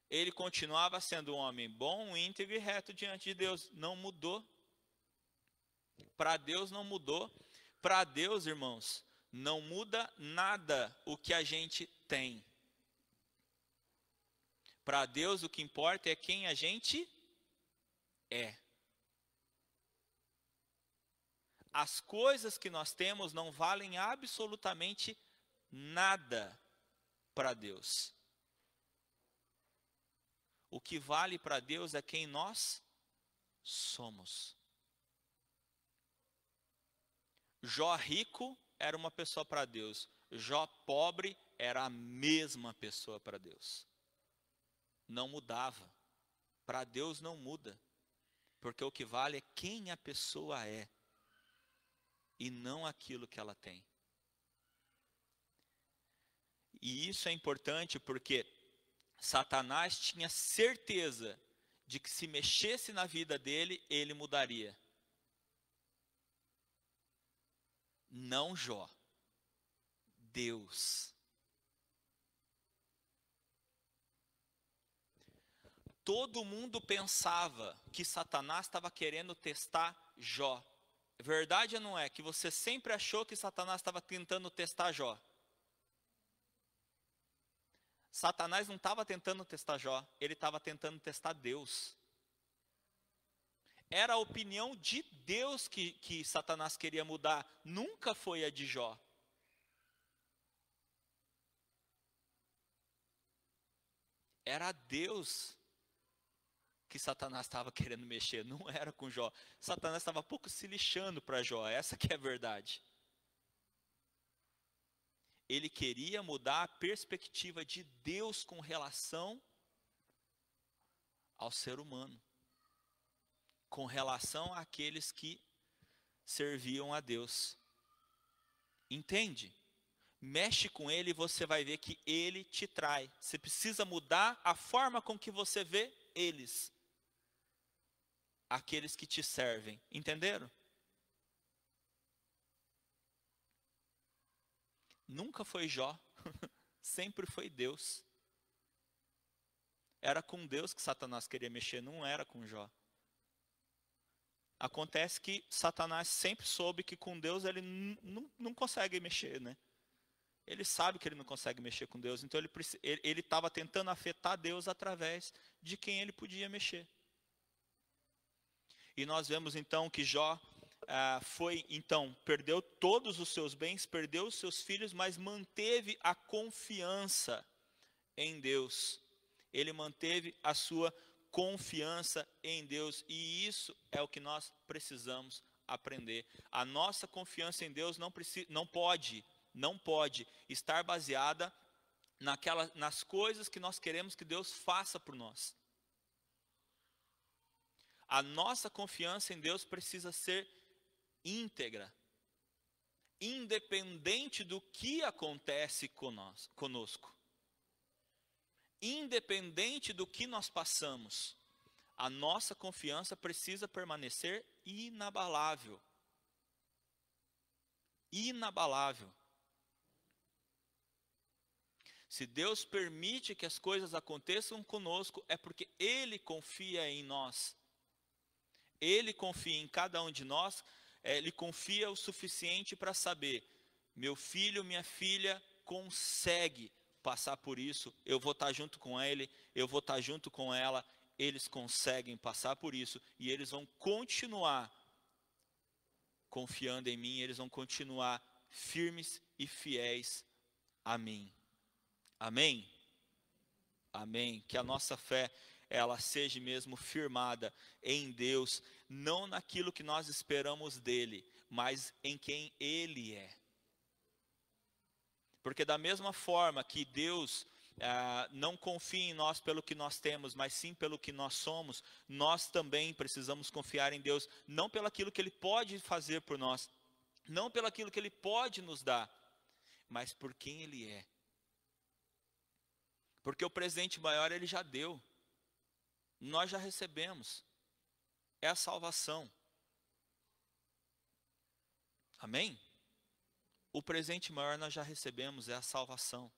ele continuava sendo um homem bom, íntegro e reto diante de Deus. Não mudou. Para Deus não mudou. Para Deus, irmãos, não muda nada o que a gente tem. Para Deus o que importa é quem a gente é. As coisas que nós temos não valem absolutamente nada para Deus. O que vale para Deus é quem nós somos. Jó rico era uma pessoa para Deus. Jó pobre era a mesma pessoa para Deus. Não mudava. Para Deus não muda. Porque o que vale é quem a pessoa é. E não aquilo que ela tem. E isso é importante porque Satanás tinha certeza de que se mexesse na vida dele, ele mudaria. Não Jó, Deus. Todo mundo pensava que Satanás estava querendo testar Jó. Verdade ou não é que você sempre achou que Satanás estava tentando testar Jó? Satanás não estava tentando testar Jó, ele estava tentando testar Deus. Era a opinião de Deus que Satanás queria mudar, nunca foi a de Jó. Era Deus que Satanás estava querendo mexer, não era com Jó. Satanás estava pouco se lixando para Jó, essa que é a verdade. Ele queria mudar a perspectiva de Deus com relação ao ser humano, com relação àqueles que serviam a Deus. Entende? Mexe com ele e você vai ver que ele te trai. Você precisa mudar a forma com que você vê eles, aqueles que te servem. Entenderam? Nunca foi Jó, sempre foi Deus. Era com Deus que Satanás queria mexer, não era com Jó. Acontece que Satanás sempre soube que com Deus ele não consegue mexer, né? Ele sabe que ele não consegue mexer com Deus, então ele estava tentando afetar Deus através de quem ele podia mexer. E nós vemos então que Jó perdeu todos os seus bens, perdeu os seus filhos, mas manteve a confiança em Deus. Ele manteve a sua confiança em Deus, e isso é o que nós precisamos aprender. A nossa confiança em Deus não pode estar baseada nas coisas que nós queremos que Deus faça por nós. A nossa confiança em Deus precisa ser íntegra, independente do que acontece conosco, independente do que nós passamos, a nossa confiança precisa permanecer inabalável. Inabalável. Se Deus permite que as coisas aconteçam conosco, é porque Ele confia em nós. Ele confia em cada um de nós. Ele confia o suficiente para saber: meu filho, minha filha consegue passar por isso, eu vou estar junto com ele, eu vou estar junto com ela, eles conseguem passar por isso, e eles vão continuar confiando em mim, eles vão continuar firmes e fiéis a mim. Amém? Amém. Que a nossa fé, ela seja mesmo firmada em Deus, não naquilo que nós esperamos dele, mas em quem ele é. Porque da mesma forma que Deus não confia em nós pelo que nós temos, mas sim pelo que nós somos, nós também precisamos confiar em Deus, não pelo aquilo que Ele pode fazer por nós, não pelo aquilo que Ele pode nos dar, mas por quem Ele é. Porque o presente maior Ele já deu, nós já recebemos, é a salvação. Amém? O presente maior nós já recebemos, é a salvação.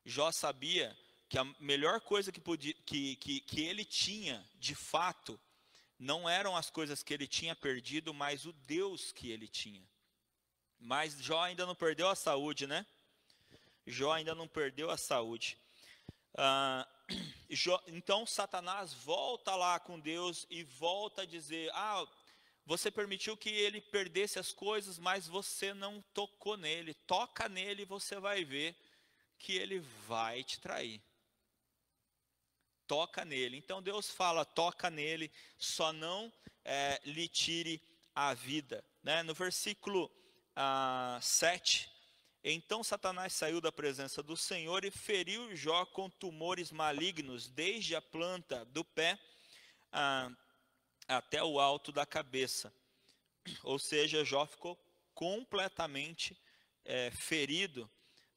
Jó sabia que a melhor coisa que ele tinha, de fato, não eram as coisas que ele tinha perdido, mas o Deus que ele tinha. Mas Jó ainda não perdeu a saúde, né? Jó ainda não perdeu a saúde. Então Satanás volta lá com Deus e volta a dizer: você permitiu que ele perdesse as coisas, mas você não tocou nele. Toca nele e você vai ver que ele vai te trair. Toca nele. Então Deus fala: toca nele, só não lhe tire a vida. Né? No versículo 7, então Satanás saiu da presença do Senhor e feriu Jó com tumores malignos, desde a planta do pé até o alto da cabeça. Ou seja, Jó ficou completamente ferido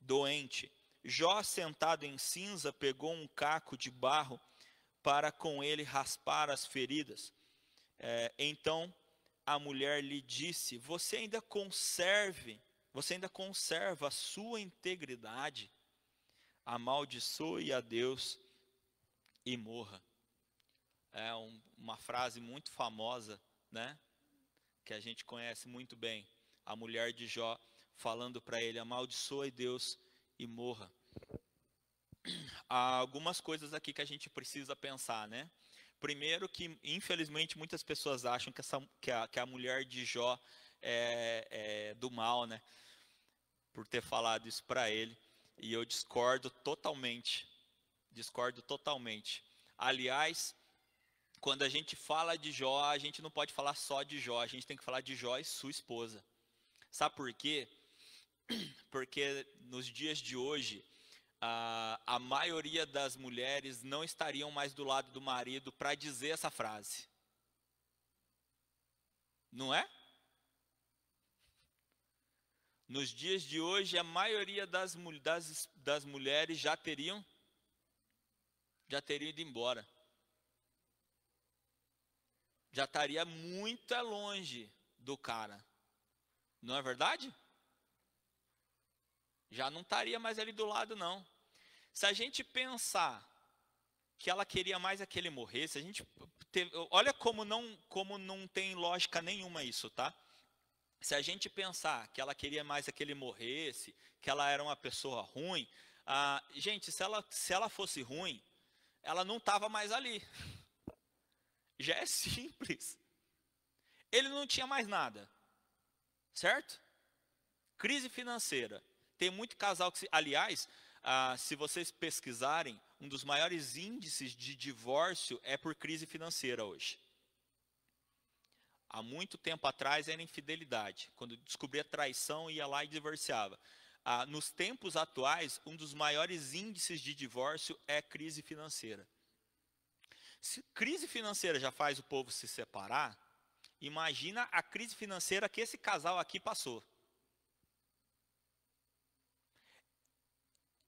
doente. Jó, sentado em cinza, pegou um caco de barro para com ele raspar as feridas. Então a mulher lhe disse: você ainda conserva a sua integridade? Amaldiçoe a Deus e morra. É uma frase muito famosa, né? Que a gente conhece muito bem. A mulher de Jó falando para ele: amaldiçoe Deus e morra. Há algumas coisas aqui que a gente precisa pensar, né? Primeiro que, infelizmente, muitas pessoas acham que a mulher de Jó é do mal, né? Por ter falado isso para ele. E eu discordo totalmente. Discordo totalmente. Aliás, quando a gente fala de Jó, a gente não pode falar só de Jó. A gente tem que falar de Jó e sua esposa. Sabe por quê? Porque nos dias de hoje, a maioria das mulheres não estariam mais do lado do marido para dizer essa frase. Não é? Nos dias de hoje, a maioria das mulheres já teriam ido embora. Já estaria muito longe do cara. Não é verdade? Já não estaria mais ali do lado, não. Se a gente pensar que ela queria mais é que ele morresse, olha como não tem lógica nenhuma isso, tá? Se a gente pensar que ela queria mais é que ele morresse, que ela era uma pessoa ruim, gente, se ela fosse ruim, ela não estava mais ali. Já é simples. Ele não tinha mais nada, certo? Crise financeira. Tem muito casal que, aliás, se vocês pesquisarem, um dos maiores índices de divórcio é por crise financeira hoje. Há muito tempo atrás era infidelidade. Quando descobria traição, ia lá e divorciava. Nos tempos atuais, um dos maiores índices de divórcio é crise financeira. Se crise financeira já faz o povo se separar, imagina a crise financeira que esse casal aqui passou.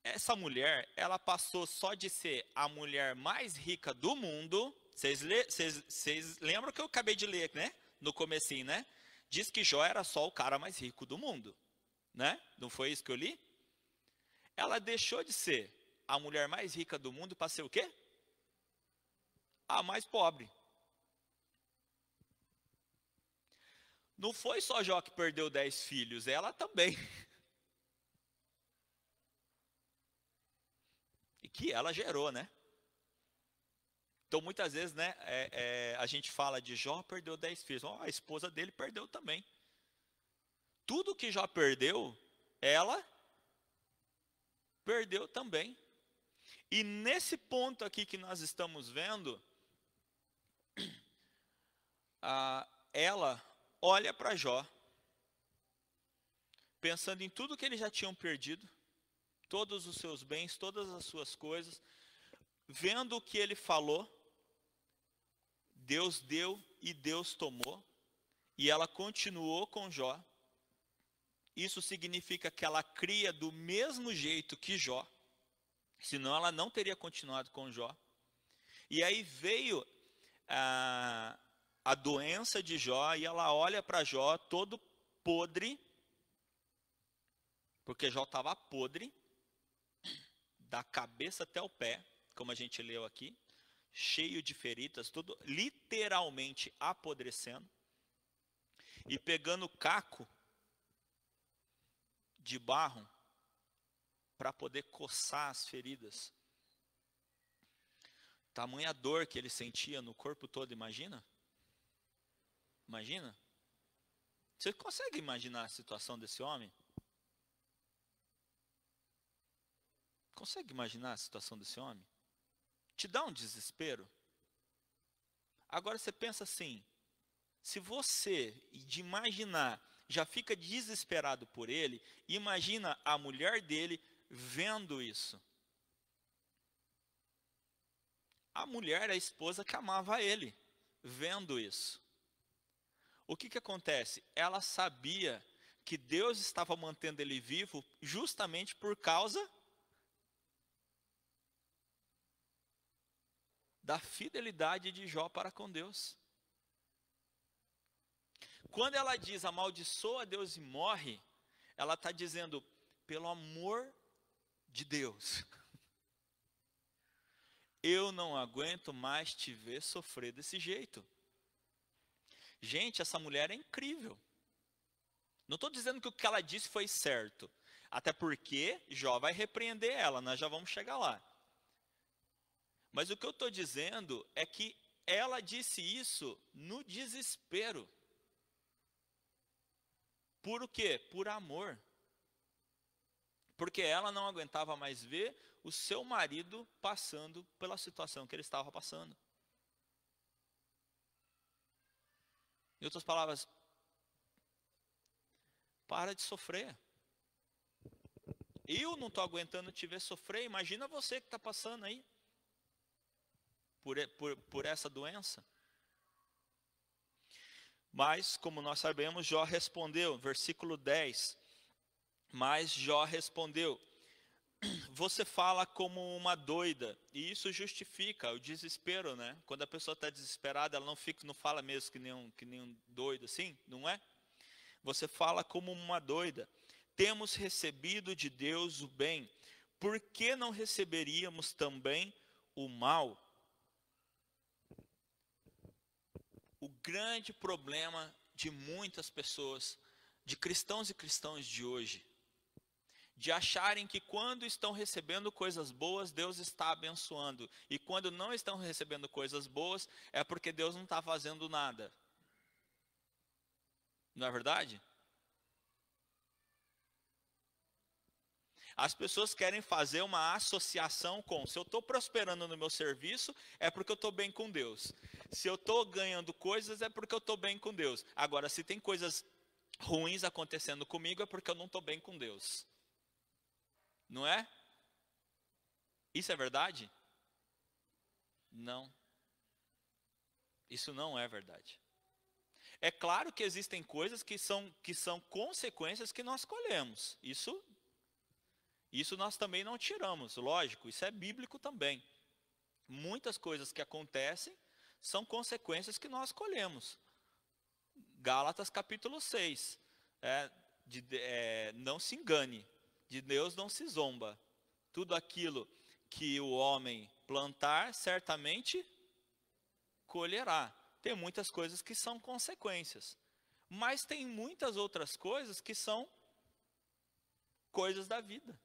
Essa mulher, ela passou só de ser a mulher mais rica do mundo. Vocês lembram que eu acabei de ler, né? No comecinho, né? Diz que Jó era só o cara mais rico do mundo, né? Não foi isso que eu li? Ela deixou de ser a mulher mais rica do mundo para ser o quê? A mais pobre. Não foi só Jó que perdeu 10 filhos, ela também. E que ela gerou, né? Então, muitas vezes, né, a gente fala de Jó perdeu 10 filhos. A esposa dele perdeu também. Tudo que Jó perdeu, ela perdeu também. E nesse ponto aqui que nós estamos vendo, ela olha para Jó, pensando em tudo que eles já tinham perdido, todos os seus bens, todas as suas coisas, vendo o que ele falou, Deus deu e Deus tomou, e ela continuou com Jó. Isso significa que ela cria do mesmo jeito que Jó, senão ela não teria continuado com Jó. E aí veio a doença de Jó, e ela olha para Jó todo podre, porque Jó estava podre, da cabeça até o pé, como a gente leu aqui, cheio de feridas, tudo literalmente apodrecendo, e pegando caco de barro para poder coçar as feridas. Tamanha dor que ele sentia no corpo todo, imagina? Imagina? Você consegue imaginar a situação desse homem? Consegue imaginar a situação desse homem? Te dá um desespero? Agora você pensa assim, se você, de imaginar, já fica desesperado por ele, imagina a mulher dele vendo isso. A mulher, a esposa que amava ele, vendo isso. O que acontece? Ela sabia que Deus estava mantendo ele vivo justamente por causa da fidelidade de Jó para com Deus. Quando ela diz amaldiçoa Deus e morre, ela está dizendo pelo amor de Deus. Eu não aguento mais te ver sofrer desse jeito. Gente, essa mulher é incrível. Não estou dizendo que o que ela disse foi certo. Até porque Jó vai repreender ela, nós já vamos chegar lá. Mas o que eu estou dizendo é que ela disse isso no desespero. Por o quê? Por amor. Porque ela não aguentava mais ver o seu marido passando pela situação que ele estava passando. Em outras palavras, para de sofrer. Eu não estou aguentando te ver sofrer, imagina você que está passando aí por essa doença. Mas, como nós sabemos, Jó respondeu, versículo 10. Mas Jó respondeu, você fala como uma doida, e isso justifica o desespero, né? Quando a pessoa está desesperada, ela não fala mesmo que nem um doido assim, não é? Você fala como uma doida. Temos recebido de Deus o bem, por que não receberíamos também o mal? O grande problema de muitas pessoas, de cristãos e cristãs de hoje, de acharem que quando estão recebendo coisas boas, Deus está abençoando. E quando não estão recebendo coisas boas, é porque Deus não está fazendo nada. Não é verdade? As pessoas querem fazer uma associação com, se eu estou prosperando no meu serviço, é porque eu estou bem com Deus. Se eu estou ganhando coisas, é porque eu estou bem com Deus. Agora, se tem coisas ruins acontecendo comigo, é porque eu não estou bem com Deus. Não é? Isso é verdade? Não. Isso não é verdade. É claro que existem coisas que são consequências que nós colhemos. Isso nós também não tiramos, lógico, isso é bíblico também. Muitas coisas que acontecem são consequências que nós colhemos. Gálatas capítulo 6, não se engane, de Deus não se zomba. Tudo aquilo que o homem plantar, certamente colherá. Tem muitas coisas que são consequências, mas tem muitas outras coisas que são coisas da vida.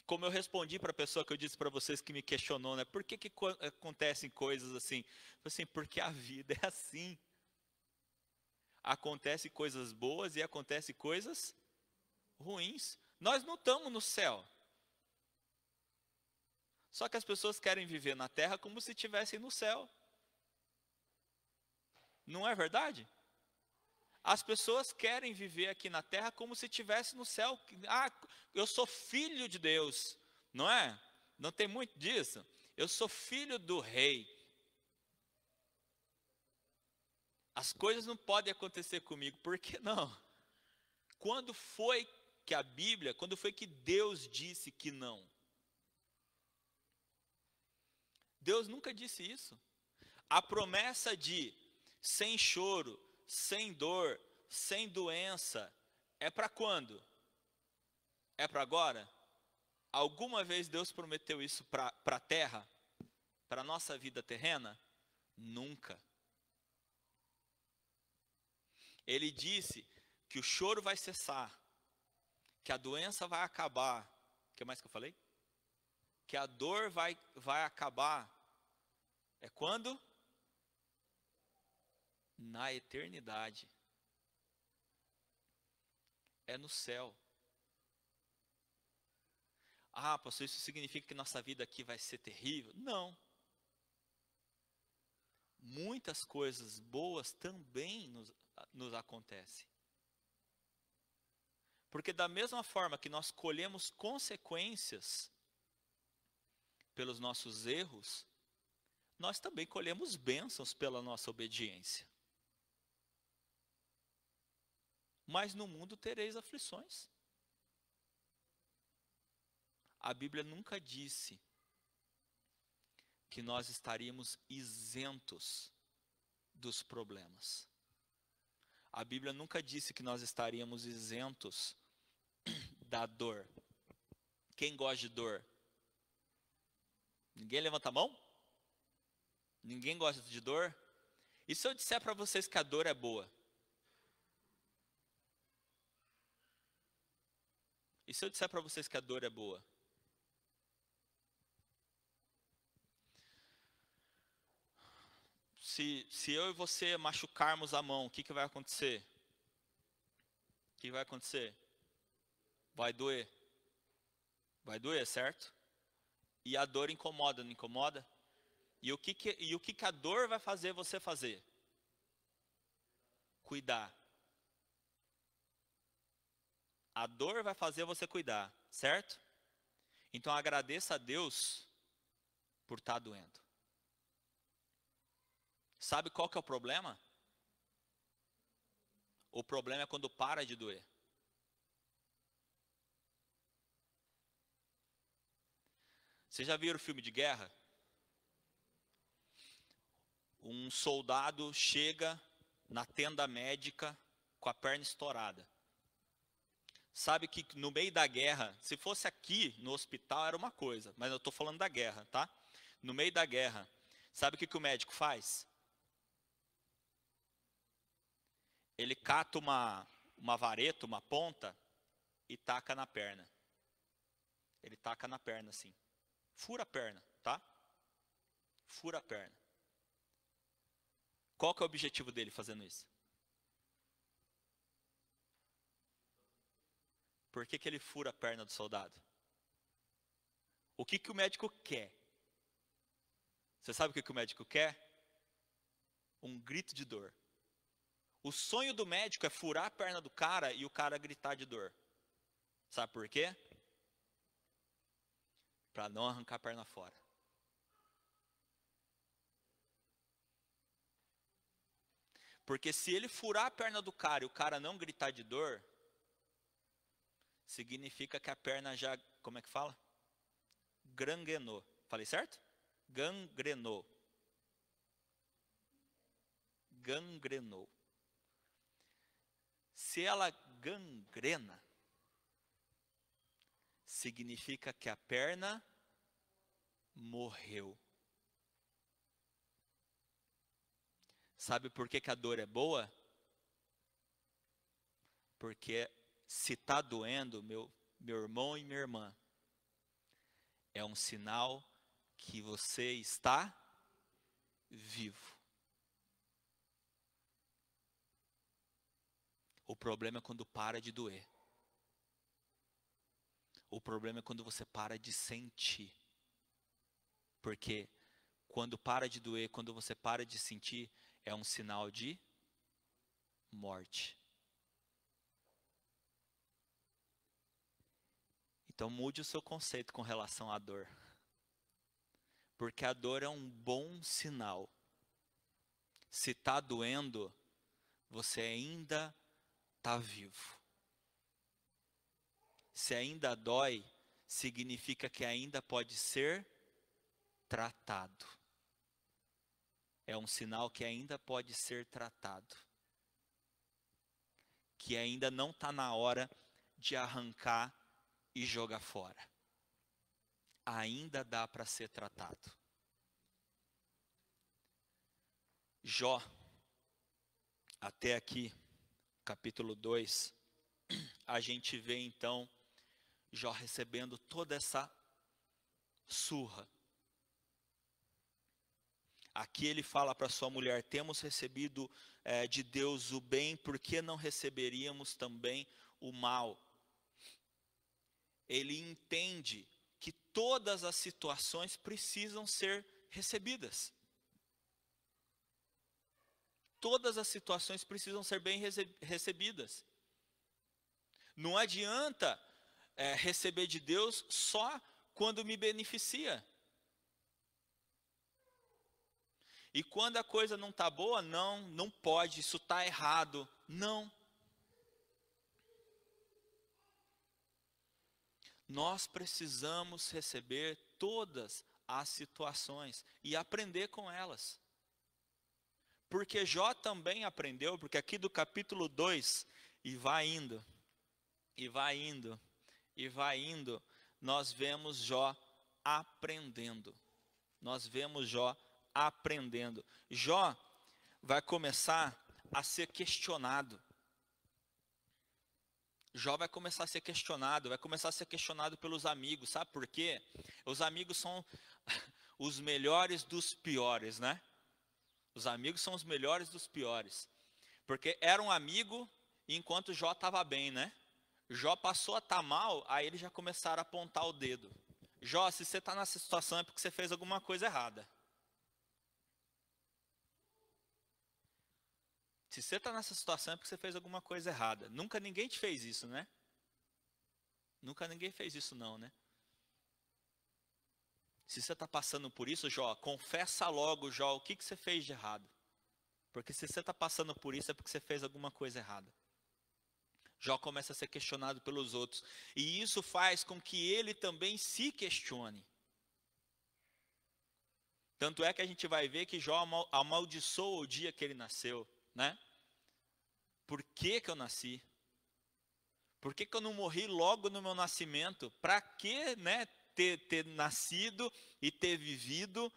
Como eu respondi para a pessoa que eu disse para vocês que me questionou, né? Por que acontecem coisas assim? Assim, porque a vida é assim. Acontecem coisas boas e acontecem coisas ruins. Nós não estamos no céu. Só que as pessoas querem viver na terra como se estivessem no céu. Não é verdade? As pessoas querem viver aqui na terra como se estivesse no céu. Ah, eu sou filho de Deus, não é? Não tem muito disso. Eu sou filho do rei. As coisas não podem acontecer comigo, por que não? Quando foi que Deus disse que não? Deus nunca disse isso. A promessa de sem choro, sem dor, sem doença, é para quando? É para agora? Alguma vez Deus prometeu isso para a terra? Para a nossa vida terrena? Nunca. Ele disse que o choro vai cessar, que a doença vai acabar. O que mais que eu falei? Que a dor vai acabar. É quando? Na eternidade. É no céu. Ah, pastor, isso significa que nossa vida aqui vai ser terrível? Não. Muitas coisas boas também nos acontecem. Porque da mesma forma que nós colhemos consequências pelos nossos erros, nós também colhemos bênçãos pela nossa obediência. mas no mundo tereis aflições. A Bíblia nunca disse que nós estaríamos isentos dos problemas. A Bíblia nunca disse que nós estaríamos isentos da dor. Quem gosta de dor? Ninguém levanta a mão? Ninguém gosta de dor? E se eu disser para vocês que a dor é boa? E se eu disser para vocês que a dor é boa? Se eu e você machucarmos a mão, o que vai acontecer? O que vai acontecer? Vai doer. Vai doer, certo? E a dor incomoda, não incomoda? E o que a dor vai fazer você fazer? Cuidar. A dor vai fazer você cuidar, certo? Então agradeça a Deus por estar doendo. Sabe qual que é o problema? O problema é quando para de doer. Vocês já viram filme de guerra? Um soldado chega na tenda médica com a perna estourada. Sabe que no meio da guerra, se fosse aqui no hospital era uma coisa, mas eu estou falando da guerra, tá? No meio da guerra, sabe o que o médico faz? Ele cata uma vareta, uma ponta e taca na perna. Ele taca na perna assim. Fura a perna, tá? Fura a perna. Qual que é o objetivo dele fazendo isso? Por que ele fura a perna do soldado? O que o médico quer? Você sabe o que o médico quer? Um grito de dor. O sonho do médico é furar a perna do cara e o cara gritar de dor. Sabe por quê? Para não arrancar a perna fora. Porque se ele furar a perna do cara e o cara não gritar de dor, significa que a perna já, como é que fala? Gangrenou. Falei certo? Gangrenou. Gangrenou. Se ela gangrena, significa que a perna morreu. Sabe por que a dor é boa? Porque se está doendo, meu irmão e minha irmã, é um sinal que você está vivo. O problema é quando para de doer. O problema é quando você para de sentir. Porque quando para de doer, quando você para de sentir, é um sinal de morte. Então mude o seu conceito com relação à dor. Porque a dor é um bom sinal. Se está doendo, você ainda está vivo. Se ainda dói, significa que ainda pode ser tratado. É um sinal que ainda pode ser tratado. Que ainda não está na hora de arrancar e jogar fora. Ainda dá para ser tratado. Jó, até aqui, capítulo 2, a gente vê então Jó recebendo toda essa surra. Aqui ele fala para sua mulher: temos recebido de Deus o bem, por que não receberíamos também o mal? Ele entende que todas as situações precisam ser recebidas. Todas as situações precisam ser bem recebidas. Não adianta receber de Deus só quando me beneficia. E quando a coisa não está boa, não pode, isso está errado. Não. Nós precisamos receber todas as situações e aprender com elas. Porque Jó também aprendeu, porque aqui do capítulo 2, e vai indo, e vai indo, e vai indo, nós vemos Jó aprendendo. Nós vemos Jó aprendendo. Jó vai começar a ser questionado. Jó vai começar a ser questionado, vai começar a ser questionado pelos amigos, sabe por quê? Os amigos são os melhores dos piores, né? Os amigos são os melhores dos piores. Porque era um amigo enquanto Jó estava bem, né? Jó passou a estar mal, aí eles já começaram a apontar o dedo. Jó, se você está nessa situação é porque você fez alguma coisa errada. Se você está nessa situação é porque você fez alguma coisa errada. Nunca ninguém te fez isso, né? Nunca ninguém fez isso não, né? Se você está passando por isso, Jó, confessa logo, Jó, o que você fez de errado. Porque se você está passando por isso é porque você fez alguma coisa errada. Jó começa a ser questionado pelos outros. E isso faz com que ele também se questione. Tanto é que a gente vai ver que Jó amaldiçoa o dia que ele nasceu, né? Por que que eu nasci? Por que que eu não morri logo no meu nascimento? Para que, né, ter nascido e ter vivido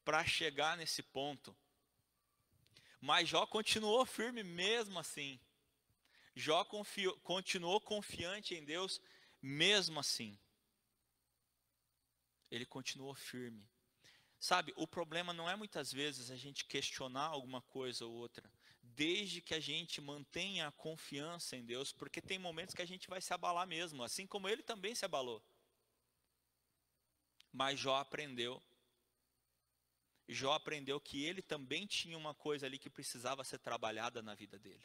para chegar nesse ponto? Mas Jó continuou firme mesmo assim. Jó continuou confiante em Deus mesmo assim. Ele continuou firme. Sabe, o problema não é muitas vezes a gente questionar alguma coisa ou outra, desde que a gente mantenha a confiança em Deus, porque tem momentos que a gente vai se abalar mesmo, assim como ele também se abalou. Mas Jó aprendeu que ele também tinha uma coisa ali que precisava ser trabalhada na vida dele.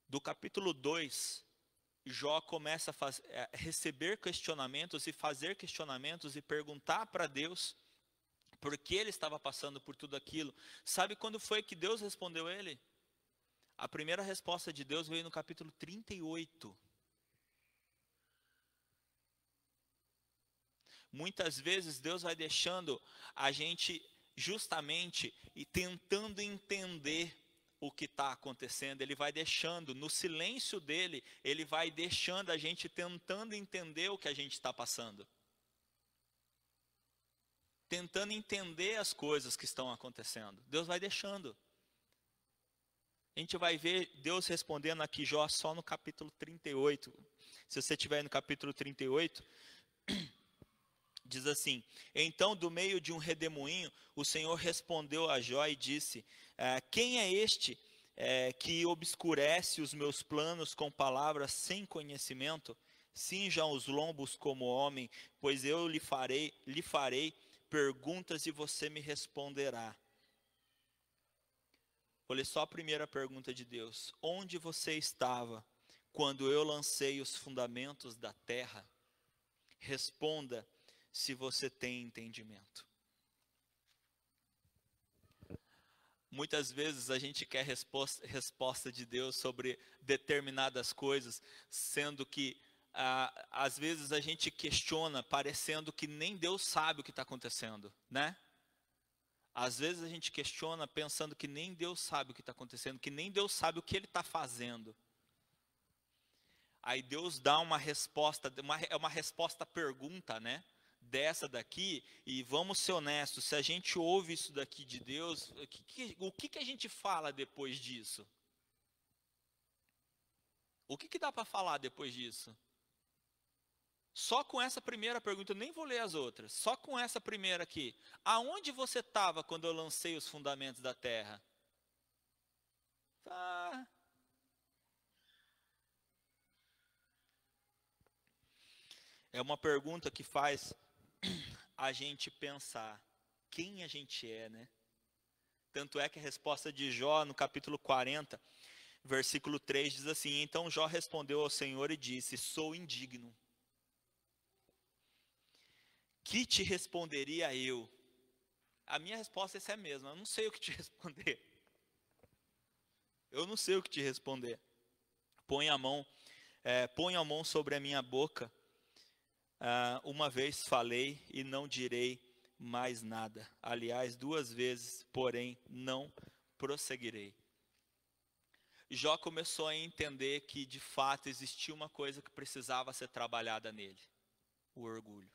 Do capítulo 2, Jó começa a receber questionamentos e fazer questionamentos e perguntar para Deus por que ele estava passando por tudo aquilo. Sabe quando foi que Deus respondeu ele? A primeira resposta de Deus veio no capítulo 38. Muitas vezes Deus vai deixando a gente justamente e tentando entender o que está acontecendo. Ele vai deixando, no silêncio dele, ele vai deixando a gente tentando entender o que a gente está passando. Tentando entender as coisas que estão acontecendo. Deus vai deixando. A gente vai ver Deus respondendo aqui Jó só no capítulo 38. Se você estiver no capítulo 38... Diz assim: então do meio de um redemoinho, o Senhor respondeu a Jó e disse: quem é este que obscurece os meus planos com palavras sem conhecimento? Cinja os lombos como homem, pois eu lhe farei perguntas e você me responderá. Olha só a primeira pergunta de Deus: onde você estava quando eu lancei os fundamentos da terra? Responda se você tem entendimento. Muitas vezes a gente quer resposta de Deus sobre determinadas coisas, sendo que às vezes a gente questiona, parecendo que nem Deus sabe o que está acontecendo, né? Às vezes a gente questiona pensando que nem Deus sabe o que está acontecendo, que nem Deus sabe o que Ele está fazendo. Aí Deus dá uma resposta, uma resposta pergunta, né? Dessa daqui, e vamos ser honestos, se a gente ouve isso daqui de Deus, o que a gente fala depois disso? O que dá para falar depois disso? Só com essa primeira pergunta, eu nem vou ler as outras, só com essa primeira aqui. Aonde você estava quando eu lancei os fundamentos da terra? É uma pergunta que faz a gente pensar quem a gente é, né? Tanto é que a resposta de Jó, no capítulo 40, versículo 3, diz assim: então Jó respondeu ao Senhor e disse: sou indigno. Que te responderia eu? A minha resposta é essa mesma: eu não sei o que te responder. Eu não sei o que te responder. Põe a mão ponho a mão sobre a minha boca. Uma vez falei e não direi mais nada. Aliás, 2 vezes, porém, não prosseguirei. Jó começou a entender que, de fato, existia uma coisa que precisava ser trabalhada nele: o orgulho.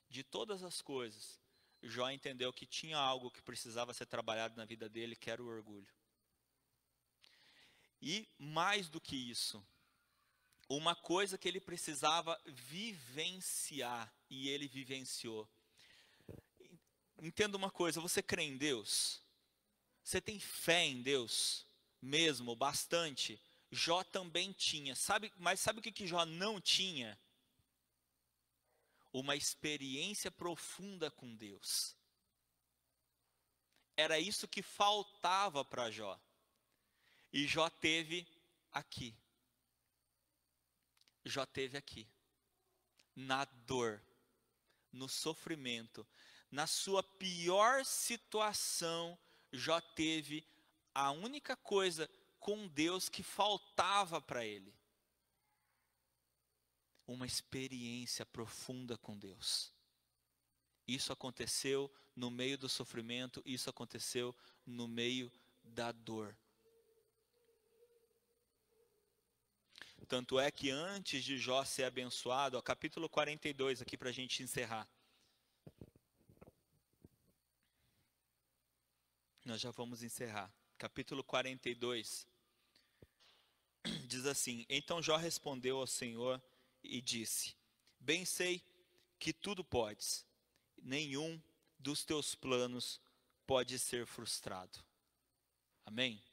De todas as coisas, Jó entendeu que tinha algo que precisava ser trabalhado na vida dele, que era o orgulho. E, mais do que isso, uma coisa que ele precisava vivenciar, e ele vivenciou. Entenda uma coisa: você crê em Deus? Você tem fé em Deus mesmo, bastante? Jó também tinha. Mas sabe o que Jó não tinha? Uma experiência profunda com Deus. Era isso que faltava para Jó. E Jó teve aqui. Jó teve aqui. Na dor, no sofrimento, na sua pior situação, Jó teve a única coisa com Deus que faltava para ele: uma experiência profunda com Deus. Isso aconteceu no meio do sofrimento, isso aconteceu no meio da dor. Tanto é que antes de Jó ser abençoado, capítulo 42, aqui para a gente encerrar. Nós já vamos encerrar. Capítulo 42 diz assim: Então Jó respondeu ao Senhor e disse: Bem sei que tudo podes, nenhum dos teus planos pode ser frustrado. Amém?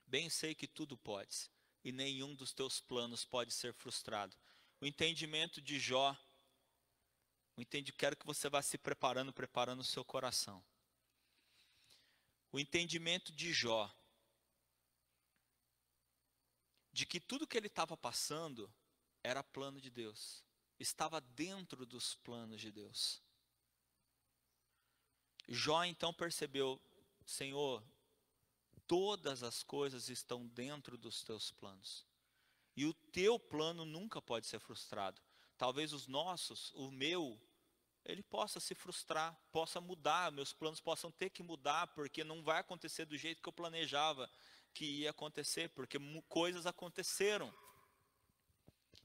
Bem sei que tudo podes, e nenhum dos teus planos pode ser frustrado. O entendimento de Jó, quero que você vá se preparando o seu coração. O entendimento de Jó, de que tudo que ele estava passando era plano de Deus, estava dentro dos planos de Deus. Jó então percebeu: Senhor, todas as coisas estão dentro dos teus planos, e o teu plano nunca pode ser frustrado. Talvez os nossos, o meu, ele possa se frustrar, possa mudar, meus planos possam ter que mudar, porque não vai acontecer do jeito que eu planejava que ia acontecer, porque coisas aconteceram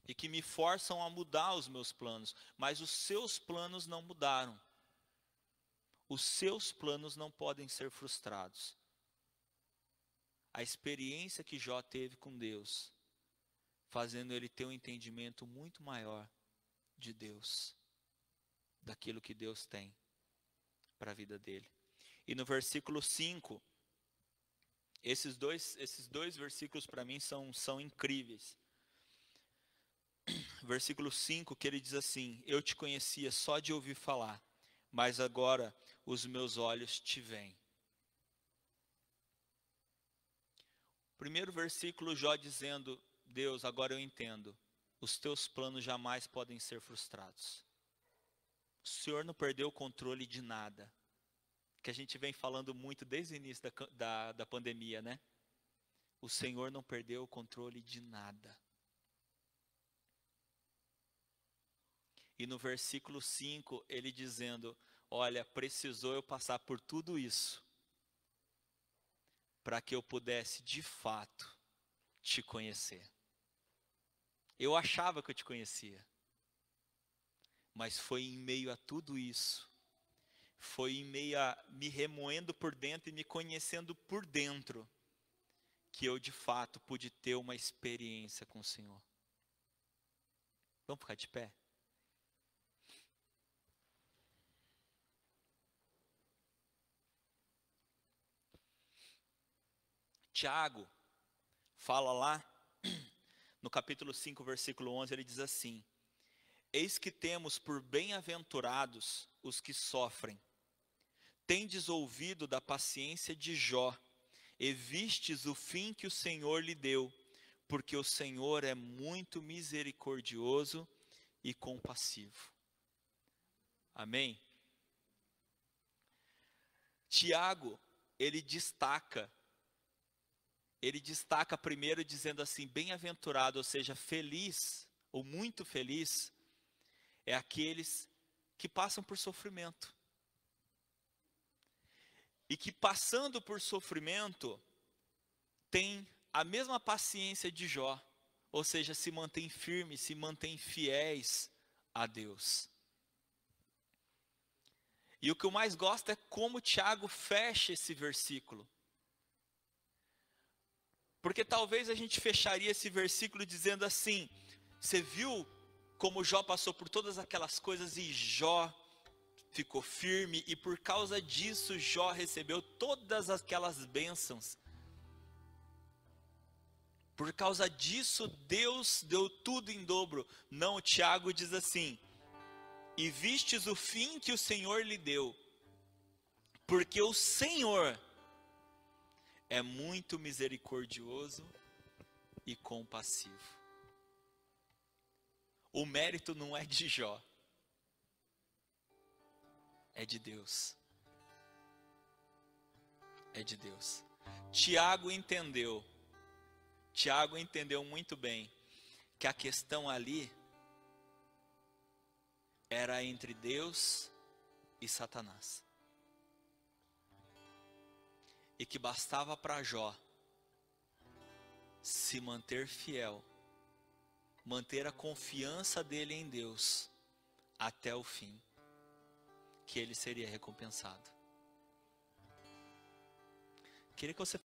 e que me forçam a mudar os meus planos, mas os seus planos não mudaram. Os seus planos não podem ser frustrados. A experiência que Jó teve com Deus, fazendo ele ter um entendimento muito maior de Deus, daquilo que Deus tem para a vida dele. E no versículo 5, esses dois versículos para mim são incríveis. Versículo 5, que ele diz assim: Eu te conhecia só de ouvir falar, mas agora os meus olhos te veem. Primeiro versículo, Jó dizendo: Deus, agora eu entendo, os teus planos jamais podem ser frustrados. O Senhor não perdeu o controle de nada, que a gente vem falando muito desde o início da pandemia, né? O Senhor não perdeu o controle de nada. E no versículo 5, ele dizendo: olha, precisou eu passar por tudo isso, para que eu pudesse de fato te conhecer. Eu achava que eu te conhecia, mas foi em meio a tudo isso, foi em meio a me remoendo por dentro e me conhecendo por dentro, que eu de fato pude ter uma experiência com o Senhor. Vamos ficar de pé? Tiago fala lá no capítulo 5, versículo 11, ele diz assim: Eis que temos por bem-aventurados os que sofrem. Tendes ouvido da paciência de Jó, e vistes o fim que o Senhor lhe deu, porque o Senhor é muito misericordioso e compassivo. Amém? Tiago, ele destaca ele destaca primeiro dizendo assim: bem-aventurado, ou seja, feliz, ou muito feliz, é aqueles que passam por sofrimento. E que passando por sofrimento, tem a mesma paciência de Jó, ou seja, se mantém firmes, se mantém fiéis a Deus. E o que eu mais gosto é como Tiago fecha esse versículo. Porque talvez a gente fecharia esse versículo dizendo assim: você viu como Jó passou por todas aquelas coisas e Jó ficou firme, e por causa disso Jó recebeu todas aquelas bênçãos. Por causa disso Deus deu tudo em dobro. Não, Tiago diz assim: e vistes o fim que o Senhor lhe deu, porque o Senhor é muito misericordioso e compassivo. O mérito não é de Jó, é de Deus. É de Deus. Tiago entendeu muito bem que a questão ali era entre Deus e Satanás. E que bastava para Jó se manter fiel, manter a confiança dele em Deus até o fim, que ele seria recompensado. Queria que você